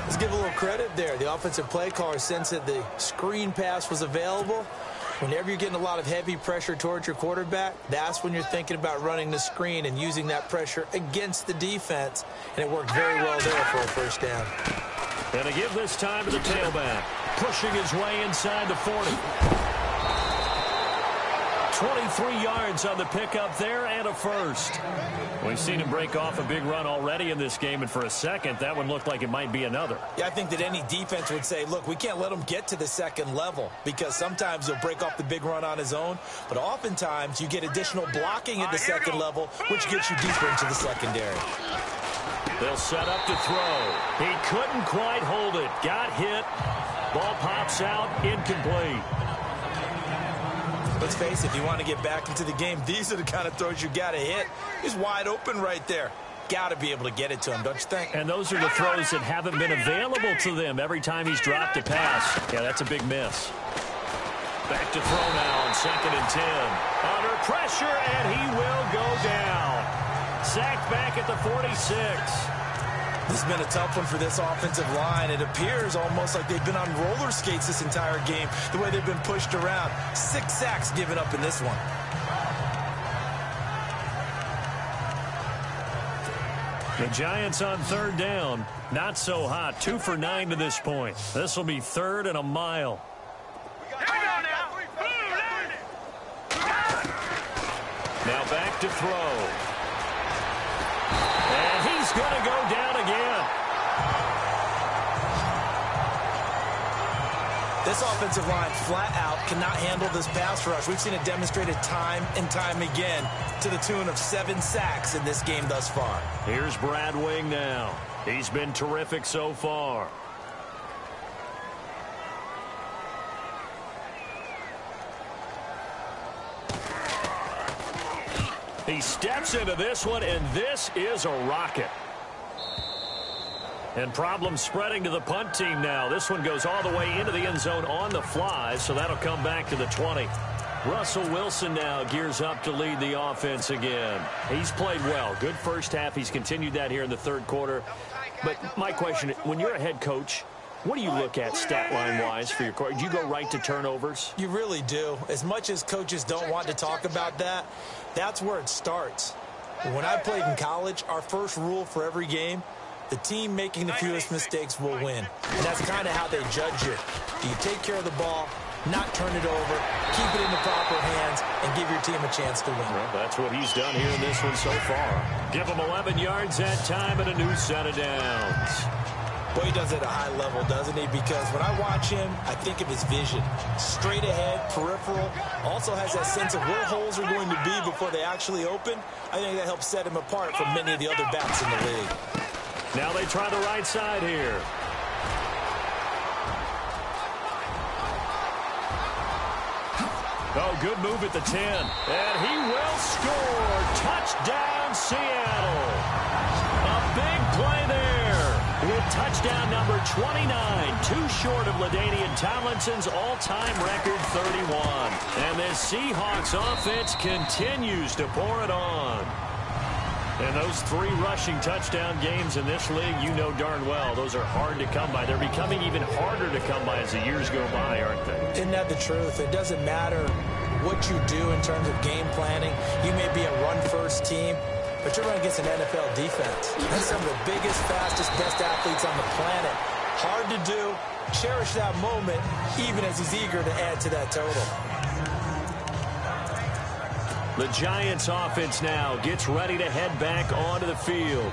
C: Let's give a little credit there. The offensive play caller sensed that the screen pass was available. Whenever you're getting a lot of heavy pressure towards your quarterback, that's when you're thinking about running the screen and using that pressure against the defense. And it worked very well there for a 1st down.
B: And to give this time to the tailback, pushing his way inside the 40. 23 yards on the pickup there and a 1st. We've seen him break off a big run already in this game, and for a second, that one looked like it might be another.
C: Yeah, I think that any defense would say, look, we can't let him get to the 2nd level because sometimes he'll break off the big run on his own, but oftentimes you get additional blocking at the 2nd level, which gets you deeper into the secondary.
B: They'll set up to throw. He couldn't quite hold it. Got hit. Ball pops out. Incomplete.
C: Let's face it, if you want to get back into the game, these are the kind of throws you got to hit. He's wide open right there. Got to be able to get it to him, don't you think?
B: And those are the throws that haven't been available to them every time he's dropped a pass. Yeah, that's a big miss. Back to throw now on 2nd and 10. Under pressure, and he will go down. Sacked back at the 46.
D: This has been a tough one for this offensive line. It appears almost like they've been on roller skates this entire game, the way they've been pushed around. 6 sacks given up in this one.
B: The Giants on third down. Not so hot. 2 for 9 to this point. This will be 3rd and a mile. Now back to throw. And he's going to go down again.
D: This offensive line flat out cannot handle this pass rush. We've seen it demonstrated time and time again to the tune of 7 sacks in this game thus far.
B: Here's Brad Wing now. He's been terrific so far. He steps into this one, and this is a rocket. And problems spreading to the punt team now. This one goes all the way into the end zone on the fly, so that'll come back to the 20. Russell Wilson now gears up to lead the offense again. He's played well. Good first half. He's continued that here in the third quarter. But my question, when you're a head coach, what do you look at stat line-wise for your coach? Do you go right to turnovers?
D: You really do. As much as coaches don't want to talk about that, that's where it starts. When I played in college, our first rule for every game, the team making the fewest mistakes will win. And that's kind of how they judge you. Do you take care of the ball, not turn it over, keep it in the proper hands, and give your team a chance to win?
B: Well, that's what he's done here in this one so far. Give him 11 yards that time and a new set of downs.
D: Boy, he does it at a high level, doesn't he? Because when I watch him, I think of his vision. Straight ahead, peripheral. Also has that sense of where holes are going to be before they actually open. I think that helps set him apart from many of the other backs in the league.
B: Now they try the right side here. Oh, good move at the 10. And he will score. Touchdown, Seattle. A big play there. With touchdown number 29, too short of LaDainian Tomlinson's all-time record 31. And this Seahawks offense continues to pour it on. And those 3 rushing touchdown games in this league, you know darn well, those are hard to come by. They're becoming even harder to come by as the years go by, aren't they?
D: Isn't that the truth? It doesn't matter what you do in terms of game planning. You may be a run-first team, but you're running against an NFL defense. That's some of the biggest, fastest, best athletes on the planet. Hard to do. Cherish that moment, even as he's eager to add to that total.
B: The Giants offense now gets ready to head back onto the field.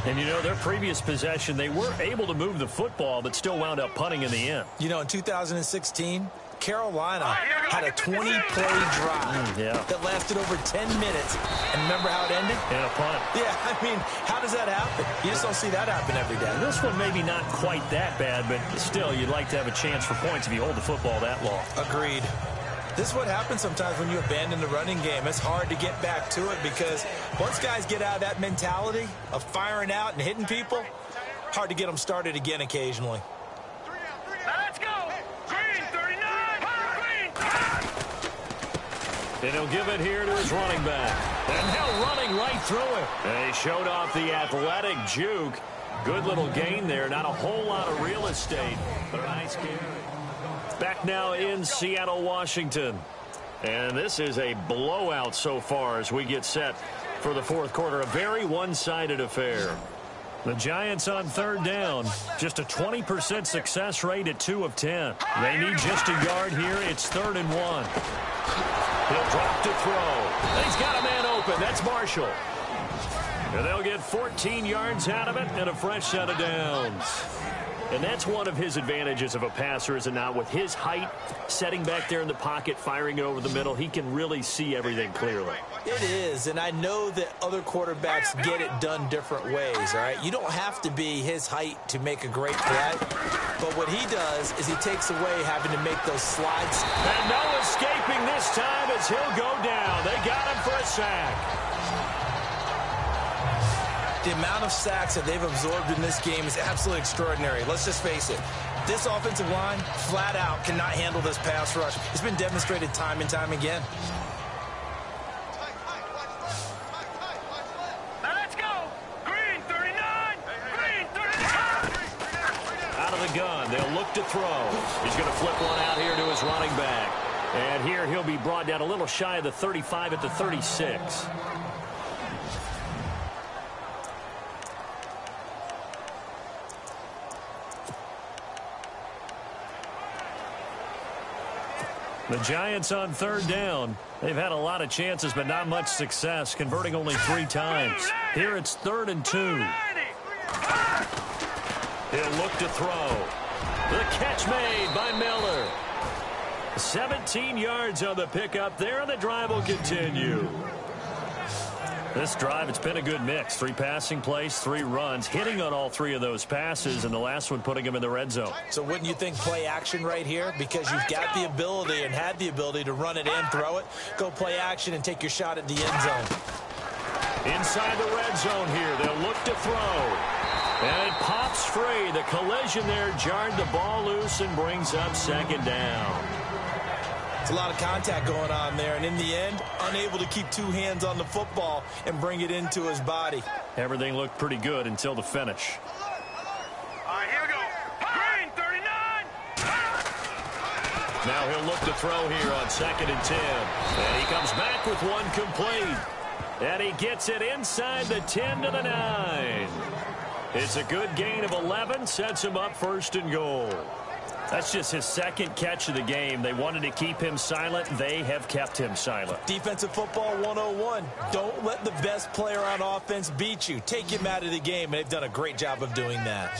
B: And, you know, their previous possession, they were able to move the football, but still wound up punting in the end.
D: You know, in 2016, Carolina had a 20-play drive that lasted over 10 minutes. And remember how it ended?
B: In a punt.
D: Yeah, I mean, how does that happen? You just don't see that happen every day.
B: This one maybe not quite that bad, but still, you'd like to have a chance for points if you hold the football that long.
D: Agreed. This is what happens sometimes when you abandon the running game. It's hard to get back to it because once guys get out of that mentality of firing out and hitting people, hard to get them started again occasionally.
F: Let's go! Green, 39! Green!
B: And he'll give it here to his running back. And now running right through it. And he showed off the athletic juke. Good little gain there. Not a whole lot of real estate, but a nice carry. Back now in Seattle, Washington. And this is a blowout so far as we get set for the fourth quarter. A very one-sided affair. The Giants on third down. Just a 20% success rate at 2 of 10. They need just a yard here. It's 3rd and 1. He'll drop to throw. And he's got a man open. That's Marshall. And they'll get 14 yards out of it and a fresh set of downs. And that's one of his advantages of a passer, is it not? With his height, setting back there in the pocket, firing it over the middle, he can really see everything clearly.
D: It is, and I know that other quarterbacks get it done different ways, all right? You don't have to be his height to make a great play, but what he does is he takes away having to make those slides.
B: And no escaping this time as he'll go down. They got him for a sack.
D: The amount of sacks that they've absorbed in this game is absolutely extraordinary. Let's just face it. This offensive line, flat out, cannot handle this pass rush. It's been demonstrated time and time again.
B: the gun. They'll look to throw. He's going to flip one out here to his running back. And here he'll be brought down a little shy of the 35 at the 36. The Giants on third down. They've had a lot of chances, but not much success, converting only 3 times. Here it's 3rd and 2. He'll look to throw. The catch made by Miller. 17 yards on the pickup there, and the drive will continue. This drive, it's been a good mix. 3 passing plays, 3 runs, hitting on all 3 of those passes, and the last one putting him in the red zone.
D: So wouldn't you think play action right here? Because you've got the ability and had the ability to run it and throw it. Go play action and take your shot at the end zone.
B: Inside the red zone here, they'll look to throw. And it pops free. The collision there jarred the ball loose and brings up 2nd down.
D: It's a lot of contact going on there, and in the end, unable to keep 2 hands on the football and bring it into his body.
B: Everything looked pretty good until the finish.
F: All right, here we go. Green, 39.
B: Now he'll look to throw here on 2nd and 10. And he comes back with one complete. And he gets it inside the 10 to the 9. It's a good gain of 11, sets him up 1st and goal. That's just his 2nd catch of the game. They wanted to keep him silent. They have kept him silent.
D: Defensive football 101. Don't let the best player on offense beat you. Take him out of the game, and they've done a great job of doing that.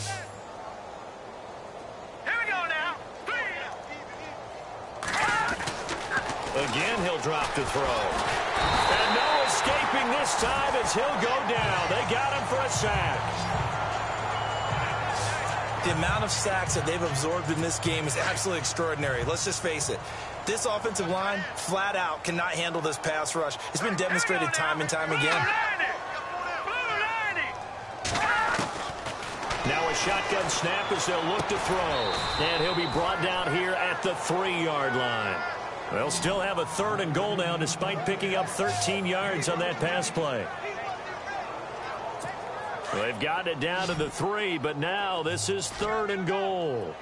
F: Here we go now. 3.
B: Again, he'll drop the throw. And no escaping this time as he'll go down. They got him for a sack.
D: The amount of sacks that they've absorbed in this game is absolutely extraordinary. Let's just face it. This offensive line, flat out, cannot handle this pass rush. It's been demonstrated time and time again.
B: Now a shotgun snap as they'll look to throw. And he'll be brought down here at the 3-yard line. They'll still have a 3rd and goal now despite picking up 13 yards on that pass play. They've gotten it down to the 3, but now this is 3rd and goal.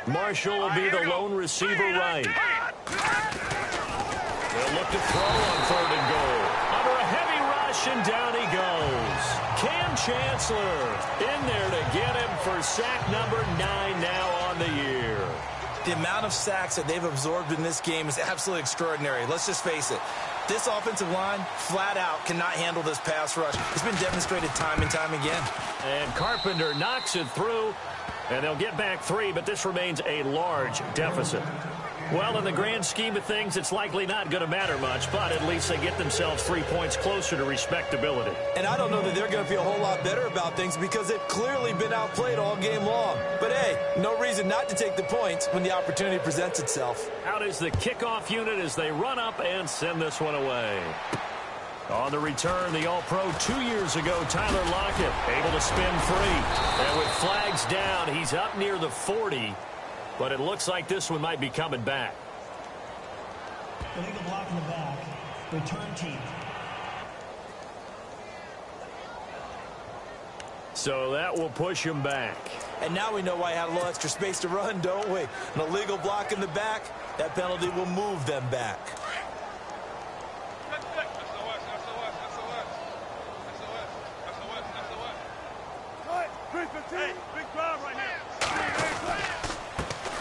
B: Marshall will be the lone receiver right. They'll look to throw on 3rd and goal. Under a heavy rush, and down he goes. Cam Chancellor in there to get him for sack number 9 now on the year.
D: The amount of sacks that they've absorbed in this game is absolutely extraordinary. Let's just face it. This offensive line, flat out, cannot handle this pass rush. It's been demonstrated time and time again.
B: And Carpenter knocks it through, and they'll get back 3, but this remains a large deficit. Well, in the grand scheme of things, it's likely not going to matter much, but at least they get themselves 3 points closer to respectability.
D: And I don't know that they're going to feel a whole lot better about things because they've clearly been outplayed all game long. But, hey, no reason not to take the points when the opportunity presents itself.
B: Out is the kickoff unit as they run up and send this one away. On the return, the All-Pro 2 years ago, Tyler Lockett, able to spin free. And with flags down, he's up near the 40. But it looks like this one might be coming back.
E: Illegal block in the back. Return team.
B: So that will push him back.
D: And now we know why I had a little extra space to run, don't we? An illegal block in the back, that penalty will move them back.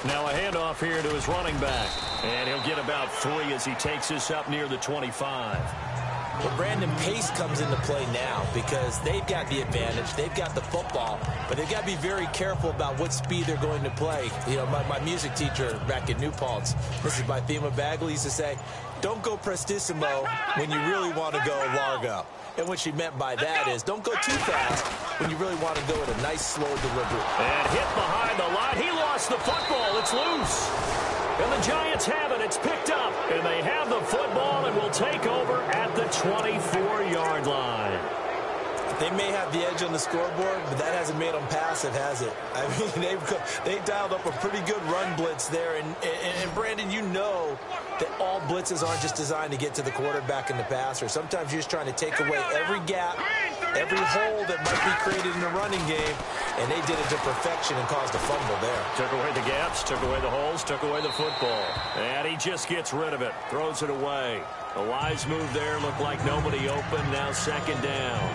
B: Now a handoff here to his running back. And he'll get about 3 as he takes this up near the 25.
D: Well, Brandon, pace comes into play now because they've got the advantage. They've got the football, but they've got to be very careful about what speed they're going to play. You know, my music teacher back in New Paltz, this is by Thema Bagley, used to say, don't go prestissimo when you really want to go largo. And what she meant by that is don't go too fast when you really want to go at a nice, slow delivery.
B: And hit behind the line. He lost the football. It's loose. And the Giants have it. It's picked up. And they have the football and will take over at the 24-yard line.
D: They may have the edge on the scoreboard, but that hasn't made them passive, has it? I mean, they dialed up a pretty good run blitz there. And Brandon, you know that all blitzes aren't just designed to get to the quarterback and the passer. Sometimes you're just trying to take away every gap every hole that might be created in the running game, and they did it to perfection and caused a fumble there.
B: Took away the gaps, took away the holes, took away the football. And he just gets rid of it, throws it away. A wise move there, looked like nobody open, now second down.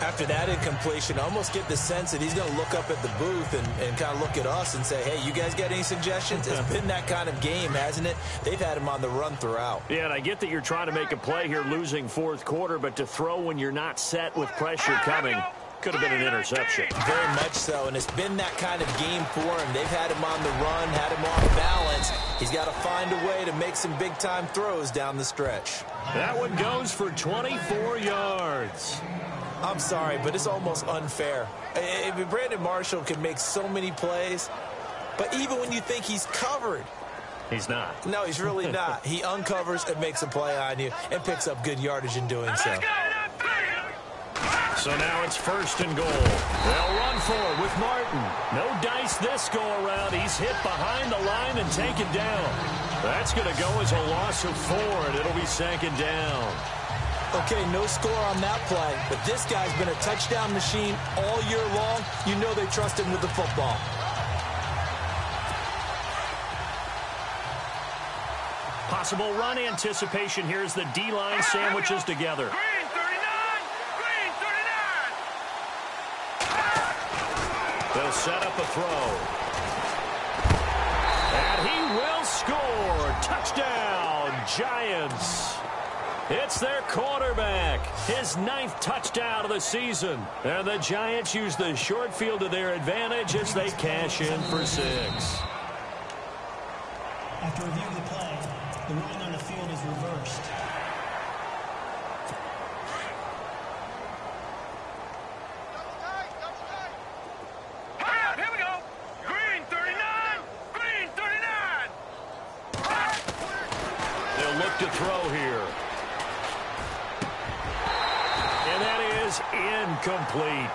D: After that incompletion, I almost get the sense that he's going to look up at the booth and kind of look at us and say, hey, you guys got any suggestions? It's been that kind of game, hasn't it? They've had him on the run throughout.
B: Yeah, and I get that you're trying to make a play here losing fourth quarter, but to throw when you're not set with pressure coming could have been an interception.
D: Very much so, and it's been that kind of game for him. They've had him on the run, had him off balance. He's got to find a way to make some big-time throws down the stretch.
B: That one goes for 24 yards.
D: I'm sorry, but it's almost unfair. Brandon Marshall can make so many plays, but even when you think he's covered,
B: he's not.
D: No, he's really not. He uncovers and makes a play on you and picks up good yardage in doing so.
B: So now it's first and goal. They'll run forward with Martin. No dice this go-around. He's hit behind the line and taken down. That's going to go as a loss of 4, and it'll be second down.
D: Okay, no score on that play, but this guy's been a touchdown machine all year long. You know they trust him with the football.
B: Possible run anticipation here as the D-line sandwiches together.
F: Green 39! Green 39!
B: They'll set up a throw. And he will score. Touchdown, Giants. It's their quarterback, his 9th touchdown of the season. And the Giants use the short field to their advantage as they cash in for 6.
E: After reviewing the play, the ruling on the field is reversed.
F: Here we go! Green 39! Green 39!
B: They'll look to throw here. And that is incomplete.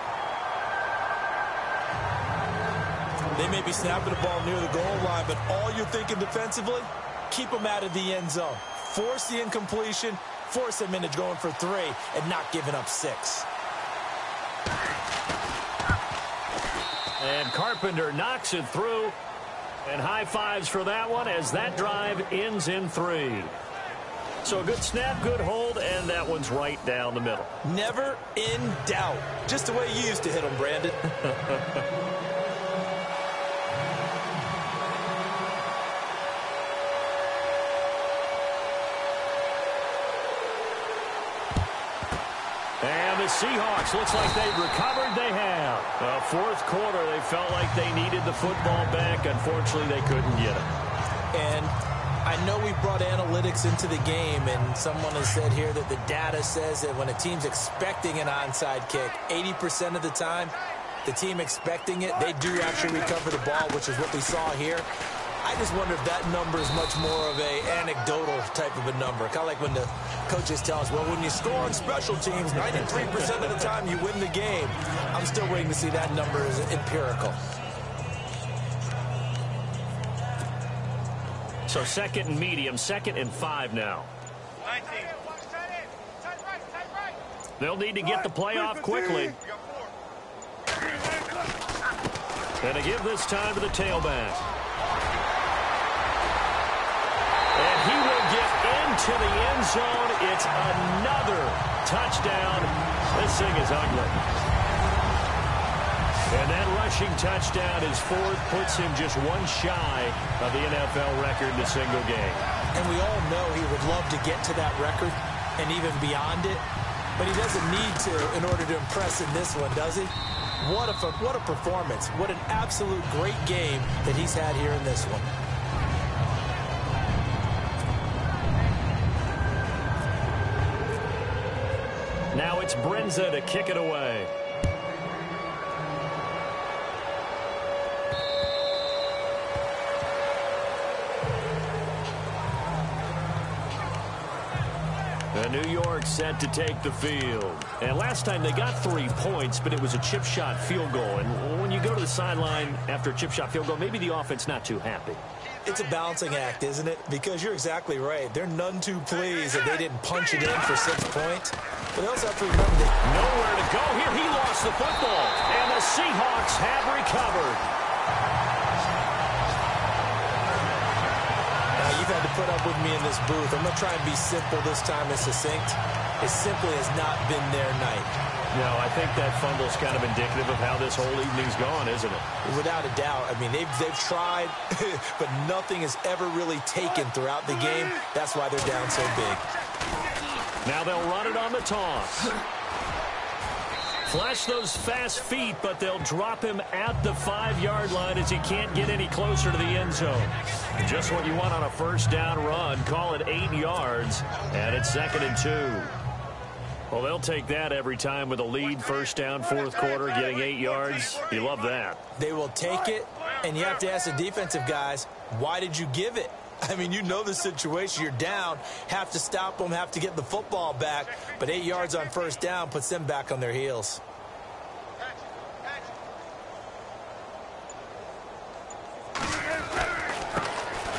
D: They may be snapping the ball near the goal line, but all you're thinking defensively, keep them out of the end zone. Force the incompletion, force them into going for 3, and not giving up 6.
B: And Carpenter knocks it through. And high fives for that one as that drive ends in 3. So a good snap, good hold, and that one's right down the middle.
D: Never in doubt. Just the way you used to hit them, Brandon.
B: And the Seahawks, looks like they've recovered. They have. Fourth quarter, they felt like they needed the football back. Unfortunately, they couldn't get it.
D: And I know we brought analytics into the game, and someone has said here that the data says that when a team's expecting an onside kick, 80% of the time, the team expecting it, they do actually recover the ball, which is what we saw here. I just wonder if that number is much more of a anecdotal type of a number. Kind of like when the coaches tell us, well, when you score on special teams, 93% of the time you win the game. I'm still waiting to see that number as empirical.
B: So second and medium, 2nd and 5 now.
F: 19.
B: They'll need to get the play off quickly. And to give this time to the tailback. And he will get into the end zone. It's another touchdown. This thing is ugly. And that rushing touchdown, his 4th, puts him just 1 shy of the NFL record in a single game.
D: And we all know he would love to get to that record and even beyond it. But he doesn't need to in order to impress in this one, does he? What a performance. What an absolute great game that he's had here in this one.
B: Now it's Brinza to kick it away. New York set to take the field. And last time they got 3 points, but it was a chip shot field goal. And when you go to the sideline after a chip shot field goal, maybe the offense not too happy.
D: It's a balancing act, isn't it? Because you're exactly right. They're none too pleased that they didn't punch it in for 6 points. But they also have to remember that
B: nowhere to go here. He lost the football, and the Seahawks have recovered.
D: Now, you've had to put up with me in this booth. I'm going to try and be simple this time and succinct. It simply has not been their night.
B: No, I think that fumble's kind of indicative of how this whole evening's gone, isn't it?
D: Without a doubt. I mean, they've tried, but nothing is ever really taken throughout the game. That's why they're down so big.
B: Now they'll run it on the toss. Flash those fast feet, but they'll drop him at the 5-yard line as he can't get any closer to the end zone. Just what you want on a first down run. Call it 8 yards, and it's 2nd and 2. Well, they'll take that every time with a lead, first down, fourth quarter, getting 8 yards. You love that.
D: They will take it, and you have to ask the defensive guys, why did you give it? I mean, you know the situation. You're down, have to stop them, have to get the football back. But 8 yards on first down puts them back on their heels.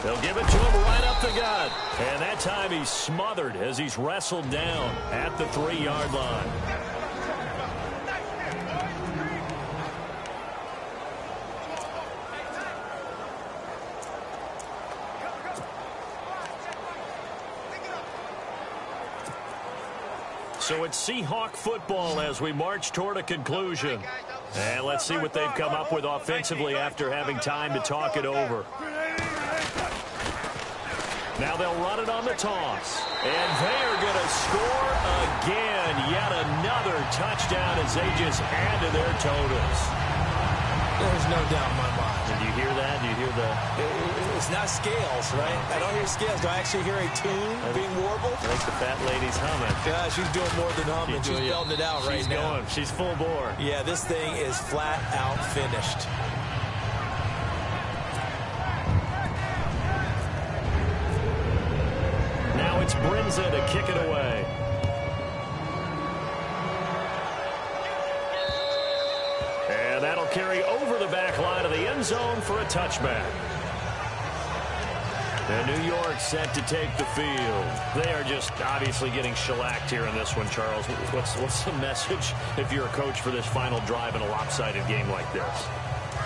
B: They'll give it to him right up the gut. And that time he's smothered as he's wrestled down at the 3-yard line. So it's Seahawk football as we march toward a conclusion. And let's see what they've come up with offensively after having time to talk it over. Now they'll run it on the toss. And they are going to score again. Yet another touchdown as they just add to their totals.
D: There's no doubt in my mind.
B: Did you hear that? Do you hear the...
D: It's not scales, right? I don't hear scales. Do I actually hear a tune being warbled?
B: I think the fat lady's humming.
D: Yeah, she's doing more than humming. She's belting it out right now.
B: She's full bore.
D: Yeah, this thing is flat out finished.
B: Now it's Brinza to kick it away. And that'll carry over the back line of the end zone for a touchback. And New York set to take the field. They are just obviously getting shellacked here in this one, Charles. What's the message if you're a coach for this final drive in a lopsided game like this?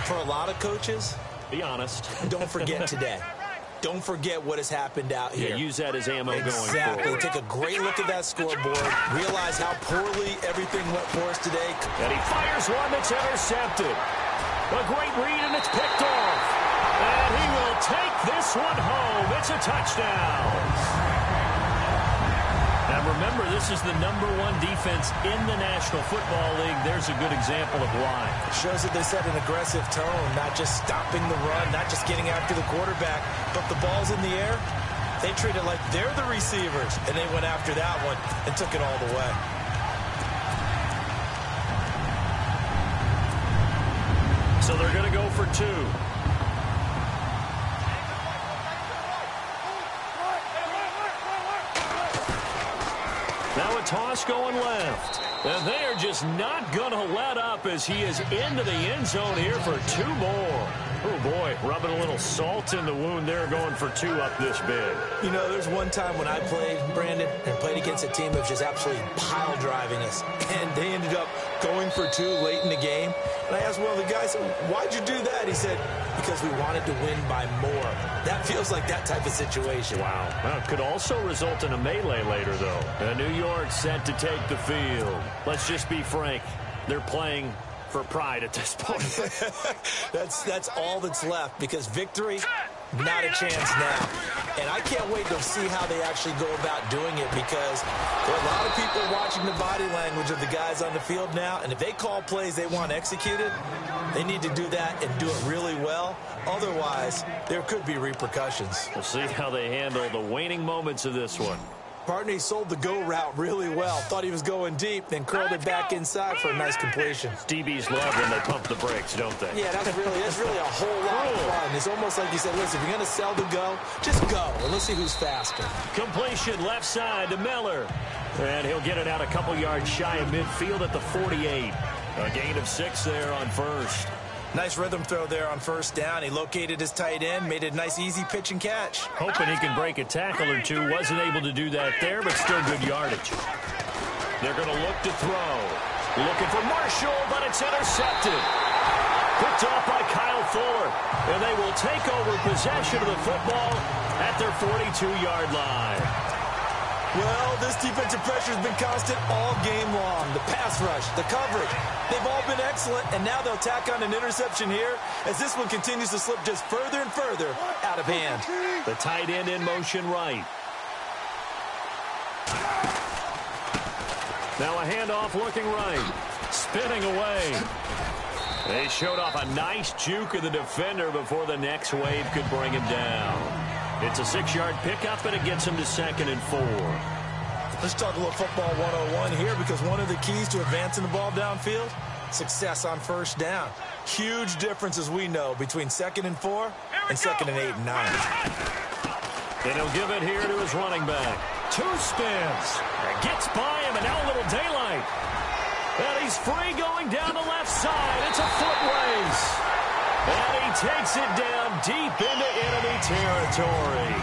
D: For a lot of coaches,
B: be honest.
D: Don't forget today. Don't forget what has happened out here.
B: Yeah, use that as ammo going forward.
D: Exactly. Take a great look at that scoreboard. Realize how poorly everything went for us today.
B: And he fires one that's intercepted. A great read, and it's picked off. And he will take this one home. It's a touchdown. Now remember, this is the #1 defense in the National Football League. There's a good example of why.
D: It shows that they set an aggressive tone, not just stopping the run, not just getting after the quarterback, but the ball's in the air. They treat it like they're the receivers, and they went after that one and took it all the way.
B: So they're going to go for 2. Now a toss going left. And they are just not going to let up as he is into the end zone here for 2 more. Oh, boy, rubbing a little salt in the wound there, going for 2 up this big.
D: You know, there's one time when I played, Brandon, and played against a team that was just absolutely pile driving us. And they ended up going for 2 late in the game. And I asked one of the guys, why'd you do that? He said, because we wanted to win by more. That feels like that type of situation.
B: Wow. Well, it could also result in a melee later, though. And New York set to take the field. Let's just be frank. They're playing for pride at this point.
D: That's all that's left, because victory, not a chance now. And I can't wait to see how they actually go about doing it, because there are a lot of people watching the body language of the guys on the field now, and if they call plays they want executed, they need to do that and do it really well. Otherwise, there could be repercussions.
B: We'll see how they handle the waning moments of this one.
D: Partner, he sold the go route really well. Thought he was going deep, then curled it back inside for a nice completion.
B: DBs love when they pump the brakes, don't they?
D: Yeah, that's really a whole lot of fun. It's almost like you said, listen, if you're going to sell the go, just go, and let's see who's faster.
B: Completion left side to Miller. And he'll get it out a couple yards shy of midfield at the 48. A gain of 6 there on first.
D: Nice rhythm throw there on first down. He located his tight end, made it a nice, easy pitch and catch.
B: Hoping he can break a tackle or two. Wasn't able to do that there, but still good yardage. They're going to look to throw. Looking for Marshall, but it's intercepted. Picked off by Kyle Fuller. And they will take over possession of the football at their 42-yard line.
D: Well, this defensive pressure has been constant all game long. The pass rush, the coverage, they've all been excellent, and now they'll tack on an interception here as this one continues to slip just further and further out of hand.
B: The tight end in motion right. Now a handoff looking right. Spinning away. They showed off a nice juke of the defender before the next wave could bring him down. It's a 6-yard pickup, and it gets him to 2nd and 4.
D: Let's talk a little football 101 here, because one of the keys to advancing the ball downfield, success on first down. Huge difference, as we know, between 2nd and 4 and 2nd and 8 and 9.
B: And he'll give it here to his running back. 2 spins. Gets by him, and now a little daylight. And he's free going down the left side. It's a foot race. And he takes it down deep into enemy territory.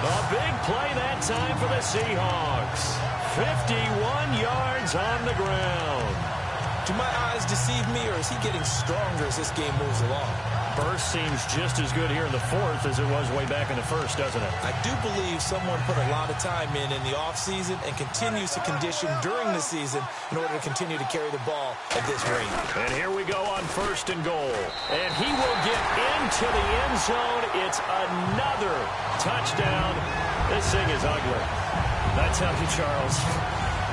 B: A big play that time for the Seahawks. 51 yards on the ground.
D: Do my eyes deceive me, or is he getting stronger as this game moves along?
B: Burst seems just as good here in the 4th as it was way back in the 1st, doesn't it?
D: I do believe someone put a lot of time in the offseason and continues to condition during the season in order to continue to carry the ball at this rate.
B: And here we go on 1st and goal. And he will get into the end zone. It's another touchdown. This thing is ugly. I tell you, Charles,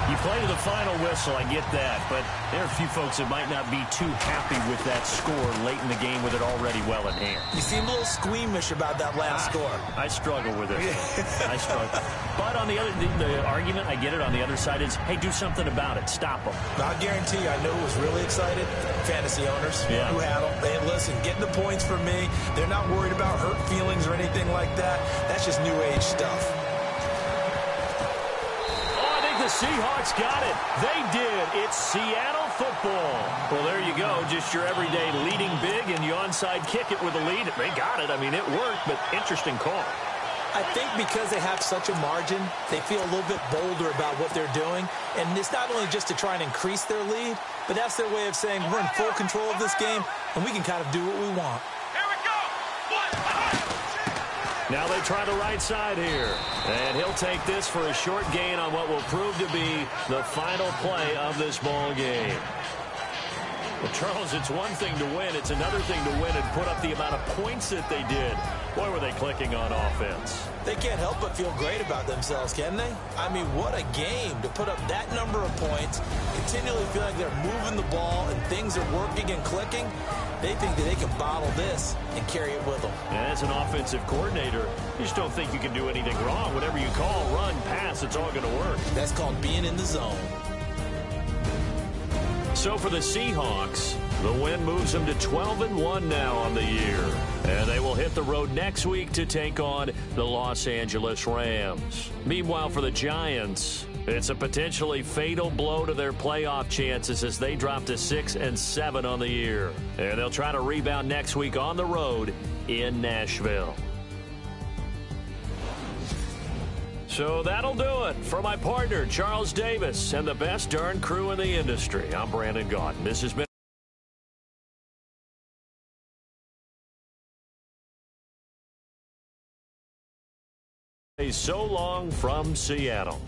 B: you play to the final whistle, I get that, but there are a few folks that might not be too happy with that score late in the game with it already well in hand.
D: You seem a little squeamish about that last score.
B: I struggle with it. I struggle. But on the other, the argument, I get it, on the other side is, hey, do something about it. Stop them.
D: I guarantee you, I know who was really excited. Fantasy owners who had them. Hey, listen, getting the points for me. They're not worried about hurt feelings or anything like that. That's just new age stuff.
B: The Seahawks got it. They did. It's Seattle football. Well, there you go. Just your everyday leading big, and you onside kick it with a lead. They got it. I mean, it worked, but interesting call.
D: I think because they have such a margin, they feel a little bit bolder about what they're doing. And it's not only just to try and increase their lead, but that's their way of saying we're in full control of this game, and we can kind of do what we want.
B: Now they try the right side here. And he'll take this for a short gain on what will prove to be the final play of this ball game. Well, Charles, it's one thing to win. It's another thing to win and put up the amount of points that they did. Boy, were they clicking on offense.
D: They can't help but feel great about themselves, can they? I mean, what a game to put up that number of points, continually feel like they're moving the ball and things are working and clicking. They think that they can bottle this and carry it with them.
B: And as an offensive coordinator, you just don't think you can do anything wrong. Whatever you call, run, pass, it's all going to work.
D: That's called being in the zone.
B: So for the Seahawks, the win moves them to 12-1 now on the year. And they will hit the road next week to take on the Los Angeles Rams. Meanwhile, for the Giants, it's a potentially fatal blow to their playoff chances as they drop to 6-7 on the year. And they'll try to rebound next week on the road in Nashville. So that'll do it. For my partner, Charles Davis, and the best darn crew in the industry, I'm Brandon Gaudin. This has been So long from Seattle.